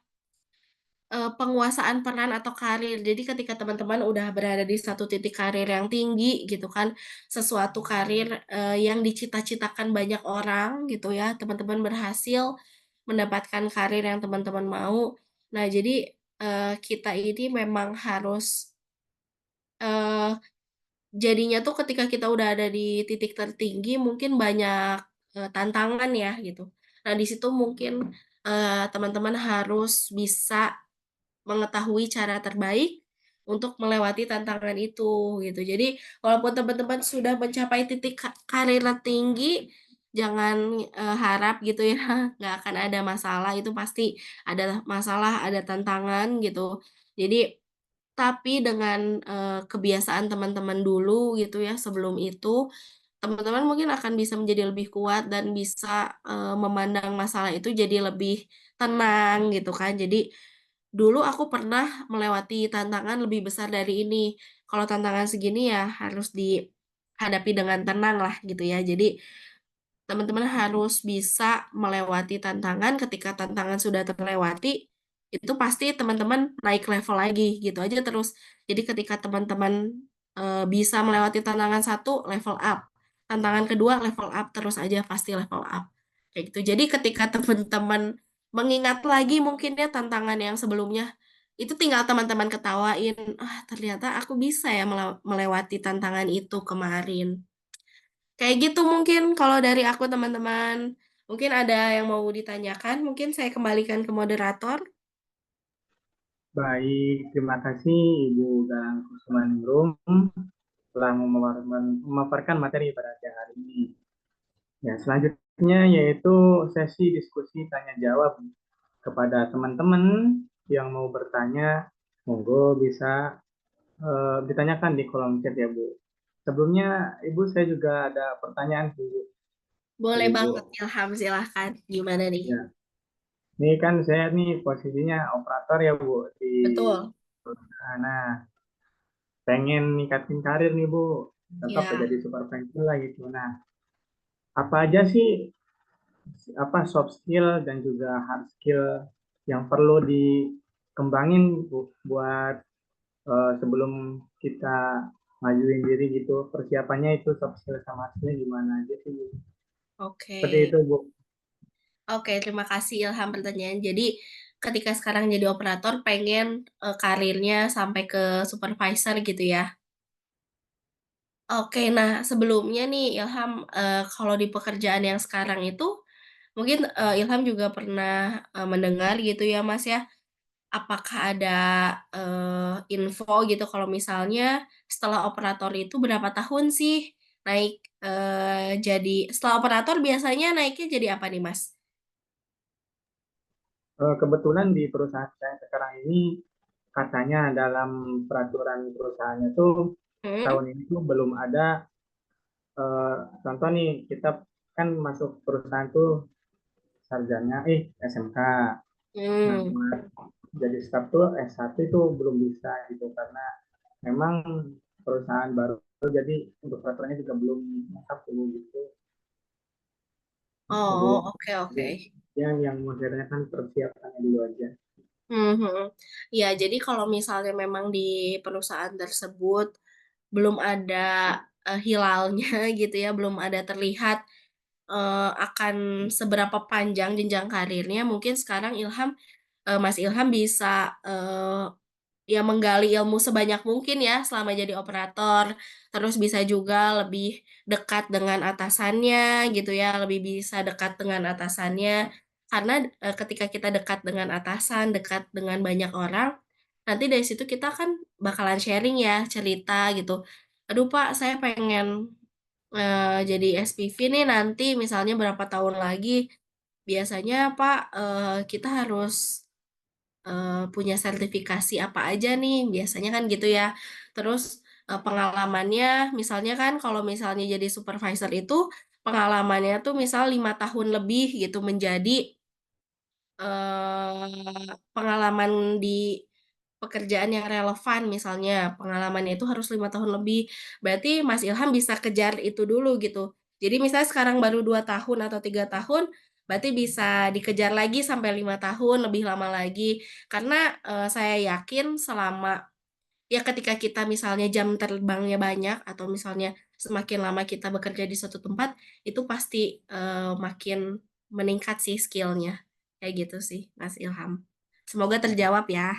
penguasaan peran atau karir. Jadi ketika teman-teman udah berada di satu titik karir yang tinggi gitu kan, sesuatu karir, yang dicita-citakan banyak orang gitu ya, teman-teman berhasil mendapatkan karir yang teman-teman mau. Nah jadi, kita ini memang harus, eee, jadinya tuh ketika kita udah ada di titik tertinggi mungkin banyak, tantangan ya gitu. Nah di situ mungkin, teman-teman harus bisa mengetahui cara terbaik untuk melewati tantangan itu, gitu. Jadi, walaupun teman-teman sudah mencapai titik karir tertinggi, jangan, harap gitu ya, nggak akan ada masalah, itu pasti ada masalah, ada tantangan gitu. Jadi tapi dengan, kebiasaan teman-teman dulu gitu ya, sebelum itu, teman-teman mungkin akan bisa menjadi lebih kuat dan bisa, memandang masalah itu jadi lebih tenang gitu kan. Jadi dulu aku pernah melewati tantangan lebih besar dari ini. Kalau tantangan segini ya harus dihadapi dengan tenang lah gitu ya. Jadi teman-teman harus bisa melewati tantangan, ketika tantangan sudah terlewati, itu pasti teman-teman naik level lagi gitu aja terus. Jadi ketika teman-teman, bisa melewati tantangan satu level up, tantangan kedua level up, terus aja pasti level up, kayak gitu. Jadi ketika teman-teman mengingat lagi mungkin ya tantangan yang sebelumnya, itu tinggal teman-teman ketawain, "Ah, ternyata aku bisa ya melewati tantangan itu kemarin." Kayak gitu mungkin kalau dari aku teman-teman. Mungkin ada yang mau ditanyakan, mungkin saya kembalikan ke moderator. Baik, terima kasih Ibu Galang Kusumaningrum telah memaparkan materi pada siang hari ini. Ya, selanjutnya yaitu sesi diskusi tanya jawab kepada teman-teman yang mau bertanya, monggo bisa ditanyakan di kolom chat ya Bu. Sebelumnya Ibu saya juga ada pertanyaan Bu. Boleh Ibu. banget Ilham, silahkan. Gimana nih? Ya, ini kan saya nih posisinya operator ya Bu di Betul. nah pengen ningkatin karir nih Bu, tetap Ya. jadi supervisor lah gitu. Nah, apa aja sih apa soft skill dan juga hard skill yang perlu dikembangin Bu, buat sebelum kita majuin diri gitu, persiapannya itu soft skill sama hard skill gimana aja sih Bu? Oke. Seperti itu Bu. Oke, terima kasih Ilham pertanyaan. Jadi, ketika sekarang jadi operator pengen, karirnya sampai ke supervisor gitu ya? Oke, nah sebelumnya nih Ilham, kalau di pekerjaan yang sekarang itu, mungkin, Ilham juga pernah, mendengar gitu ya Mas ya, apakah ada, info gitu kalau misalnya setelah operator itu berapa tahun sih naik, jadi setelah operator biasanya naiknya jadi apa nih, Mas? Kebetulan di perusahaan saya sekarang ini katanya dalam peraturan perusahaannya tuh Mhm, tahun ini tuh belum ada contoh nih kita kan masuk perusahaan tuh sarjana SMK. Nah, mmm, buat jadi staff tuh S1 itu belum bisa gitu karena memang perusahaan baru jadi untuk peraturannya juga belum lengkap dulu gitu. Gitu, Bu. oh, oke Jadi oke. yang modernnya kan persiapannya dulu aja. Mhm. Ya, jadi kalau misalnya memang di perusahaan tersebut belum ada, hilalnya gitu ya, belum ada terlihat, akan seberapa panjang jenjang karirnya, mungkin sekarang Mas Ilham bisa, ya menggali ilmu sebanyak mungkin ya selama jadi operator, terus bisa juga lebih dekat dengan atasannya gitu ya, lebih bisa dekat dengan atasannya. Karena, ketika kita dekat dengan atasan, dekat dengan banyak orang, nanti dari situ kita kan bakalan sharing ya, cerita gitu, "Aduh Pak, saya pengen jadi SPV nih nanti misalnya berapa tahun lagi, biasanya Pak, kita harus punya sertifikasi apa aja nih, biasanya kan gitu ya. Terus pengalamannya, misalnya kan kalau misalnya jadi supervisor itu pengalamannya tuh misal 5 tahun lebih gitu menjadi pengalaman di pekerjaan yang relevan misalnya, pengalamannya itu harus 5 tahun lebih. Berarti Mas Ilham bisa kejar itu dulu gitu. Jadi misalnya sekarang baru 2 tahun atau 3 tahun, berarti bisa dikejar lagi sampai 5 tahun, lebih lama lagi. Karena saya yakin selama ya ketika kita misalnya jam terbangnya banyak atau misalnya semakin lama kita bekerja di suatu tempat, itu pasti makin meningkat sih skill-nya. Kayak gitu sih, Mas Ilham. Semoga terjawab ya.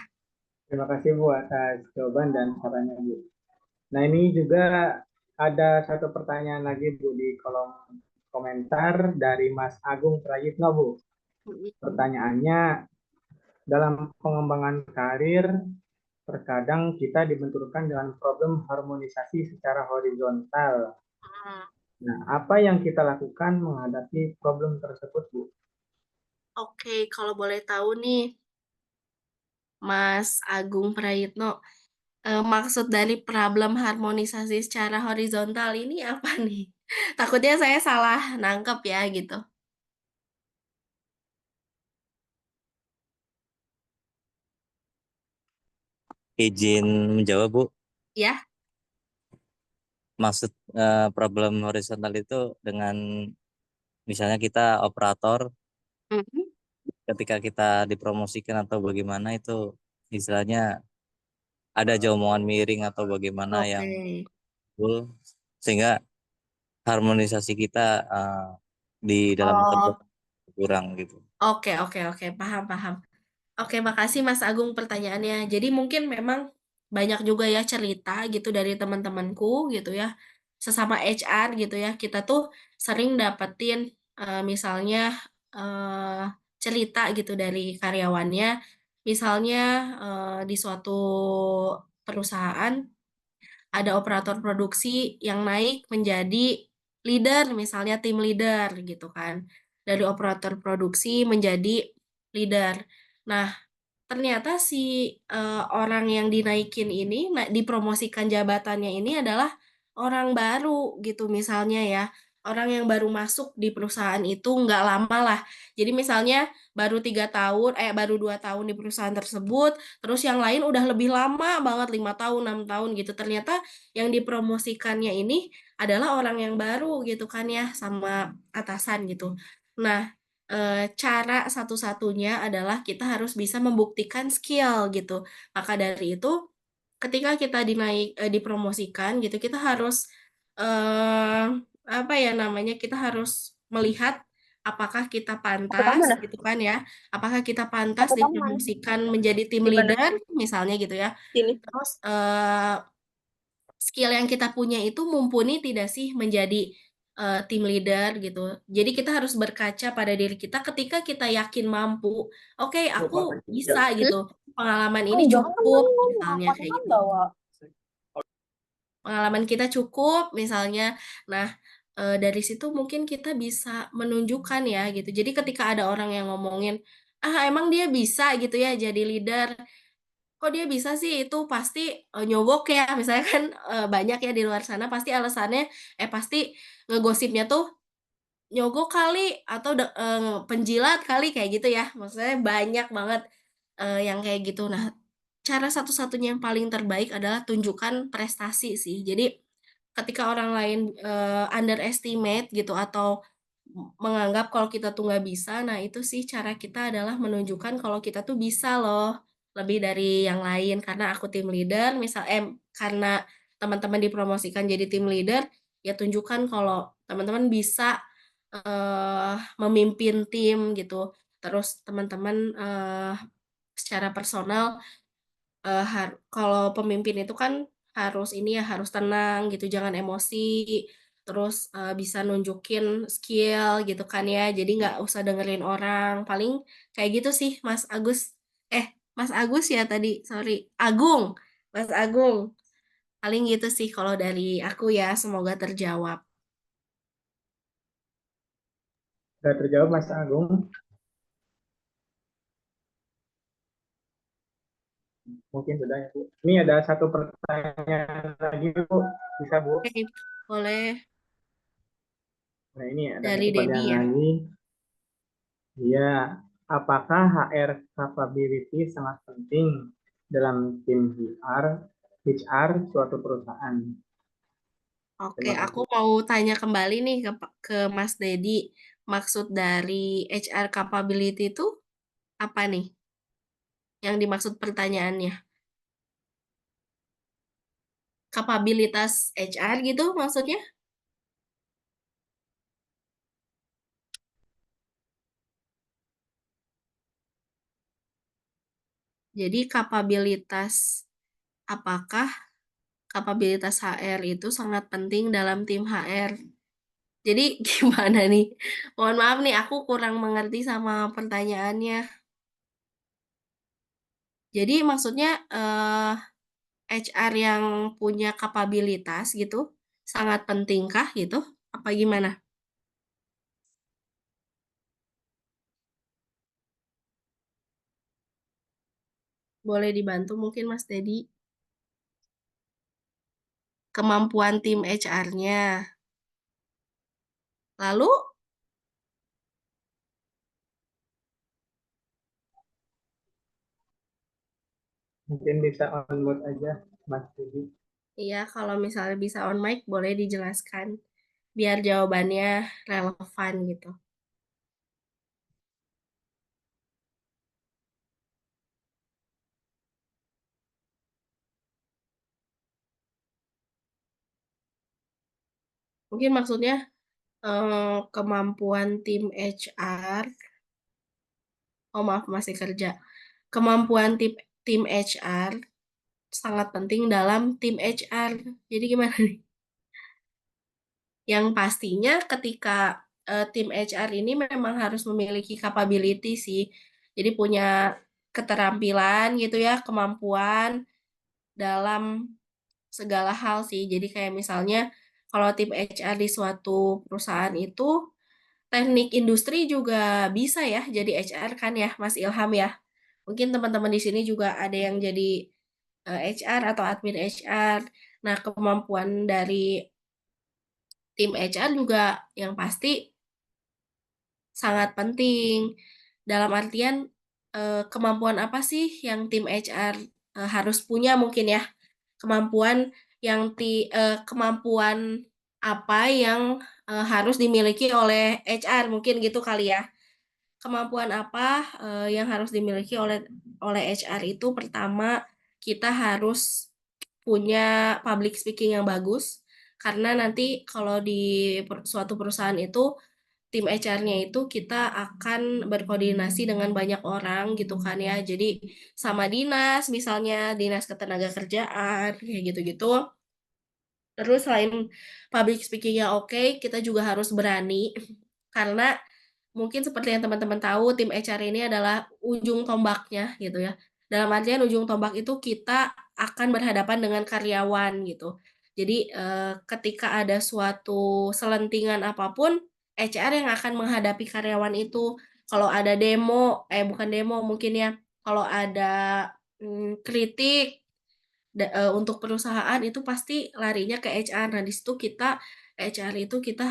Terima kasih Bu atas jawaban dan sarannya Bu. Nah ini juga ada satu pertanyaan lagi Bu di kolom komentar dari Mas Agung Prayitno Bu. Pertanyaannya, dalam pengembangan karir, terkadang kita dibenturkan dengan problem harmonisasi secara horizontal. Nah, apa yang kita lakukan menghadapi problem tersebut, Bu? Oke, kalau boleh tahu nih, Mas Agung Prayitno, maksud dari problem harmonisasi secara horizontal ini apa nih? Takutnya saya salah nangkep ya gitu. Izin menjawab, Bu. Ya, Maksud problem horizontal itu dengan misalnya kita operator, mhm, ketika kita dipromosikan atau bagaimana itu istilahnya ada aja omongan miring atau bagaimana oke. yang full, sehingga harmonisasi kita di dalam kerja Oh, kurang gitu. oke, paham, paham. Oke, makasih Mas Agung pertanyaannya. Jadi mungkin memang banyak juga ya cerita gitu dari teman-temanku gitu ya, sesama HR gitu ya. Kita tuh sering dapetin misalnya eh, cerita gitu dari karyawannya. Misalnya di suatu perusahaan ada operator produksi yang naik menjadi leader, misalnya tim leader gitu kan. Dari operator produksi menjadi leader. Nah, ternyata si orang yang dinaikin ini, dipromosikan jabatannya ini adalah orang baru gitu misalnya ya. Orang yang baru masuk di perusahaan itu nggak lama lah. Jadi misalnya baru 3 tahun, baru 2 tahun di perusahaan tersebut, terus yang lain udah lebih lama banget 5 tahun, 6 tahun gitu. Ternyata yang dipromosikannya ini adalah orang yang baru gitu kan ya sama atasan gitu. Nah, cara satu-satunya adalah kita harus bisa membuktikan skill gitu. Maka dari itu, ketika kita dipromosikan gitu, kita harus apa ya namanya? Kita harus melihat apakah kita Aku tamu pantas dah. gitu kan ya. Apakah kita pantas Aku tamu mana? dipromosikan menjadi tim Di mana? leader misalnya gitu ya. Sini. Terus skill yang kita punya itu mumpuni tidak sih menjadi tim leader gitu. Jadi kita harus berkaca pada diri kita ketika kita yakin mampu, oke aku bisa Hmm? gitu. Pengalaman Oh, ini jangan kan cukup belum. misalnya Aku kayak kan gitu. bawa. Pengalaman kita cukup misalnya. Nah, dari situ mungkin kita bisa menunjukkan ya gitu. Jadi ketika ada orang yang ngomongin, "Ah, emang dia bisa gitu ya jadi leader?" Kok dia bisa sih? Itu pasti, nyogok ya, misalnya kan, banyak ya di luar sana pasti alasannya pasti ngegosipnya tuh nyogok kali atau penjilat kali, kayak gitu ya. Maksudnya banyak banget, yang kayak gitu. Nah, cara satu-satunya yang paling terbaik adalah tunjukkan prestasi sih. Jadi ketika orang lain, underestimate gitu atau menganggap kalau kita tuh nggak bisa, nah itu sih cara kita adalah menunjukkan kalau kita tuh bisa loh, lebih dari yang lain. Karena aku tim leader, karena teman-teman dipromosikan jadi tim leader, ya tunjukkan kalau teman-teman bisa, memimpin tim gitu. Terus teman-teman, secara personal kalau pemimpin itu kan harus ini ya, harus tenang gitu, jangan emosi, terus, bisa nunjukin skill gitu kan ya, jadi nggak usah dengerin orang, paling kayak gitu sih Mas Agus. Mas Agus ya tadi, sorry, Agung, Mas Agung. Paling gitu sih kalau dari aku ya, semoga terjawab. Sudah terjawab Mas Agung? Mungkin sudah ya Bu. Ini ada satu pertanyaan lagi Bu. Bisa Bu? Oke, boleh Nah ini ada dari satu Dedi pertanyaan ya. lagi. Ya, apakah HR capability sangat penting dalam tim HR suatu perusahaan? Oke, Terima aku kasih. mau tanya kembali nih ke Mas Dedi. Maksud dari HR capability itu apa nih? Yang dimaksud pertanyaannya? Kapabilitas HR gitu maksudnya? Jadi apakah kapabilitas HR itu sangat penting dalam tim HR? Jadi gimana nih? Mohon maaf nih, aku kurang mengerti sama pertanyaannya. Jadi maksudnya HR yang punya kapabilitas gitu sangat pentingkah gitu? Apa gimana? Boleh dibantu mungkin Mas Dedi? Kemampuan tim HR-nya. Lalu, Mungkin bisa on mute aja Mas Didi. iya kalau misalnya bisa on mic boleh dijelaskan biar jawabannya relevan gitu. Mungkin maksudnya kemampuan tim HR. Oh maaf masih kerja. Kemampuan tim HR sangat penting dalam tim HR. Jadi gimana nih? Yang pastinya ketika tim HR ini memang harus memiliki capability sih. Jadi punya keterampilan gitu ya, kemampuan dalam segala hal sih. Jadi kayak misalnya kalau tim HR di suatu perusahaan itu teknik industri juga bisa ya jadi HR kan ya, Mas Ilham ya. Mungkin teman-teman di sini juga ada yang jadi HR atau admin HR. Nah, kemampuan dari tim HR juga yang pasti sangat penting. Dalam artian kemampuan apa sih yang tim HR harus punya mungkin ya? Kemampuan apa yang harus dimiliki oleh HR mungkin gitu kali ya. Kemampuan apa yang harus dimiliki oleh HR itu pertama kita harus punya public speaking yang bagus karena nanti kalau di suatu perusahaan itu tim HR-nya itu kita akan berkoordinasi dengan banyak orang gitu kan ya. Jadi sama dinas misalnya dinas ketenagakerjaan kayak gitu-gitu. Terus selain public speaking-nya oke, kita juga harus berani karena mungkin seperti yang teman-teman tahu, tim HR ini adalah ujung tombaknya gitu ya. Dalam artian ujung tombak itu kita akan berhadapan dengan karyawan gitu. Jadi ketika ada suatu selentingan apapun, HR yang akan menghadapi karyawan itu. Kalau ada demo, bukan demo mungkin ya, kalau ada kritik untuk perusahaan itu pasti larinya ke HR. Nah, di situ HR itu kita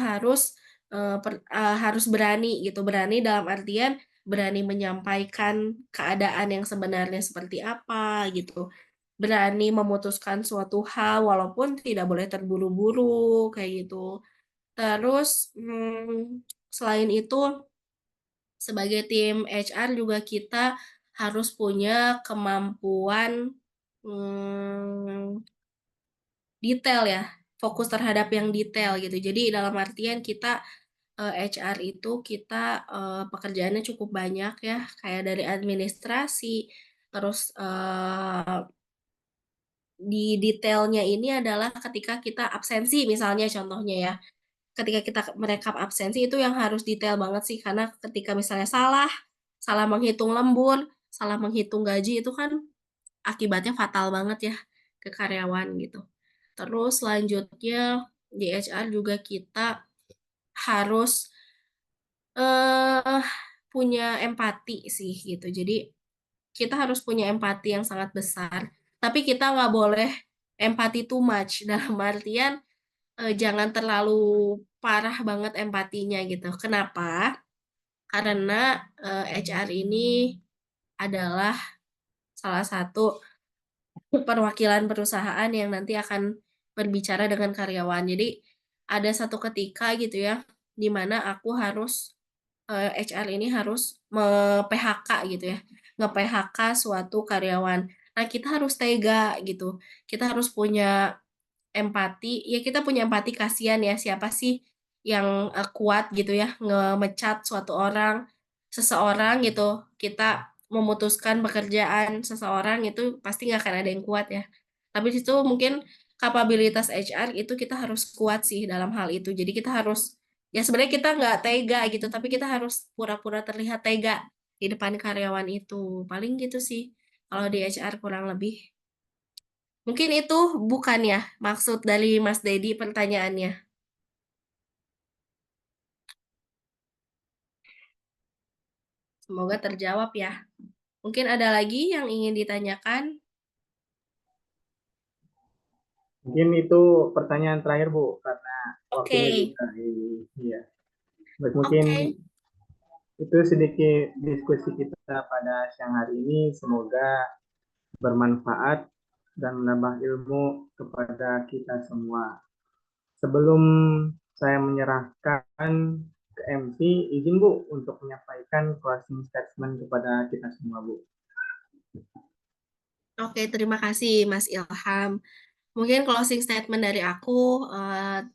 harus berani gitu, berani dalam artian berani menyampaikan keadaan yang sebenarnya seperti apa gitu. Berani memutuskan suatu hal walaupun tidak boleh terburu-buru kayak gitu. Terus selain itu sebagai tim HR juga kita harus punya kemampuan detail ya, fokus terhadap yang detail gitu. Jadi dalam artian kita HR itu kita pekerjaannya cukup banyak ya, kayak dari administrasi, terus di detailnya ini adalah ketika kita absensi misalnya contohnya ya. Ketika kita merekap absensi itu yang harus detail banget sih karena ketika misalnya salah menghitung lembur, salah menghitung gaji itu kan akibatnya fatal banget ya ke karyawan gitu. Terus selanjutnya di HR juga kita harus eh punya empati sih gitu. Jadi kita harus punya empati yang sangat besar, tapi kita nggak boleh empati too much dalam artian jangan terlalu parah banget empatinya gitu. Kenapa? Karena HR ini adalah salah satu perwakilan perusahaan yang nanti akan berbicara dengan karyawan. Jadi ada satu ketika gitu ya, di mana aku harus HR ini harus PHK gitu ya, nge-PHK suatu karyawan. Nah, kita harus tega gitu. Kita harus punya empati, ya kita punya empati, kasihan ya siapa sih yang kuat gitu ya ngemecat suatu orang, seseorang gitu. Kita memutuskan pekerjaan seseorang itu pasti nggak akan ada yang kuat ya. Tapi di situ mungkin kapabilitas HR itu kita harus kuat sih dalam hal itu. Jadi kita harus, ya sebenarnya kita nggak tega gitu, tapi kita harus pura-pura terlihat tega di depan karyawan itu. Paling gitu sih kalau di HR kurang lebih. Mungkin itu bukan ya maksud dari Mas Dedi pertanyaannya. Semoga terjawab ya. Mungkin ada lagi yang ingin ditanyakan? Mungkin itu pertanyaan terakhir Bu, karena waktunya Oke, juga iya. Baik, mungkin oke. itu sedikit diskusi kita pada siang hari ini. Semoga bermanfaat dan menambah ilmu kepada kita semua. Sebelum saya menyerahkan ke MC, izin Bu untuk menyampaikan closing statement kepada kita semua Bu. Oke, terima kasih Mas Ilham. Mungkin closing statement dari aku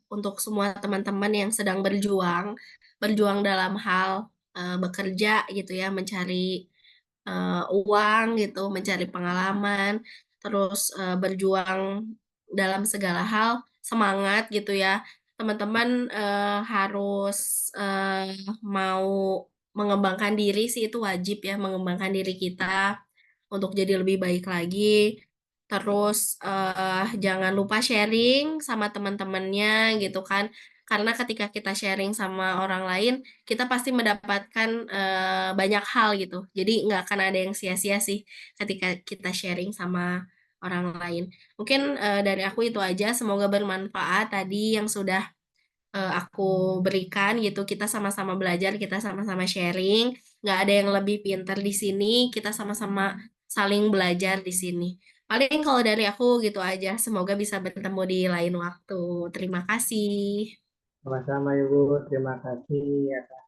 untuk semua teman-teman yang sedang berjuang dalam hal bekerja gitu ya, mencari uang gitu, mencari pengalaman, terus berjuang dalam segala hal, semangat gitu ya. Teman-teman harus mau mengembangkan diri sih, itu wajib ya, mengembangkan diri kita untuk jadi lebih baik lagi. Terus jangan lupa sharing sama teman-temannya gitu kan. Karena ketika kita sharing sama orang lain, kita pasti mendapatkan banyak hal gitu. Jadi nggak akan ada yang sia-sia sih ketika kita sharing sama orang lain. Mungkin dari aku itu aja. Semoga bermanfaat tadi yang sudah aku berikan gitu. Kita sama-sama belajar, kita sama-sama sharing. Nggak ada yang lebih pintar di sini. Kita sama-sama saling belajar di sini. Paling kalau dari aku gitu aja. Semoga bisa bertemu di lain waktu. Terima kasih. Sama-sama Ibu, terima kasih atas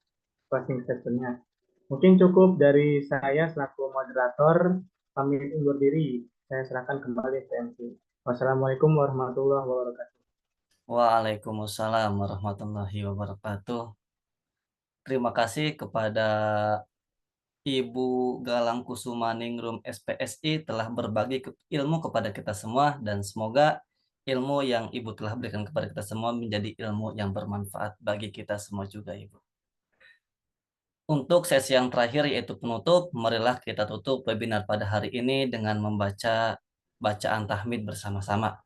closing sessionnya. Mungkin cukup dari saya selaku moderator, pamit undur diri. Saya serahkan kembali ke MC. Wassalamualaikum warahmatullahi wabarakatuh. Waalaikumsalam warahmatullahi wabarakatuh. Terima kasih kepada Ibu Galang Kusumaningrum SPSI telah berbagi ilmu kepada kita semua, dan semoga ilmu yang Ibu telah berikan kepada kita semua menjadi ilmu yang bermanfaat bagi kita semua juga, Ibu. Untuk sesi yang terakhir yaitu penutup, marilah kita tutup webinar pada hari ini dengan membaca bacaan tahmid bersama-sama.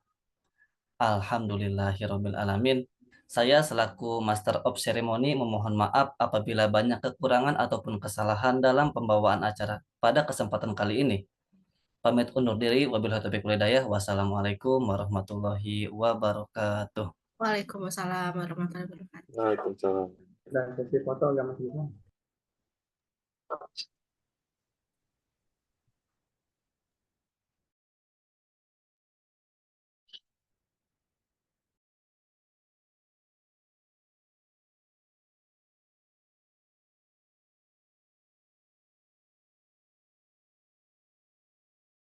Alhamdulillahirabbil alamin. Saya selaku Master of Ceremony memohon maaf apabila banyak kekurangan ataupun kesalahan dalam pembawaan acara pada kesempatan kali ini. Pamit undur diri, wabillahi taufiq wal hidayah. Wassalamualaikum warahmatullahi wabarakatuh. Waalaikumsalam warahmatullahi wabarakatuh. Waalaikumsalam. Dan sesi foto agak masih bisa.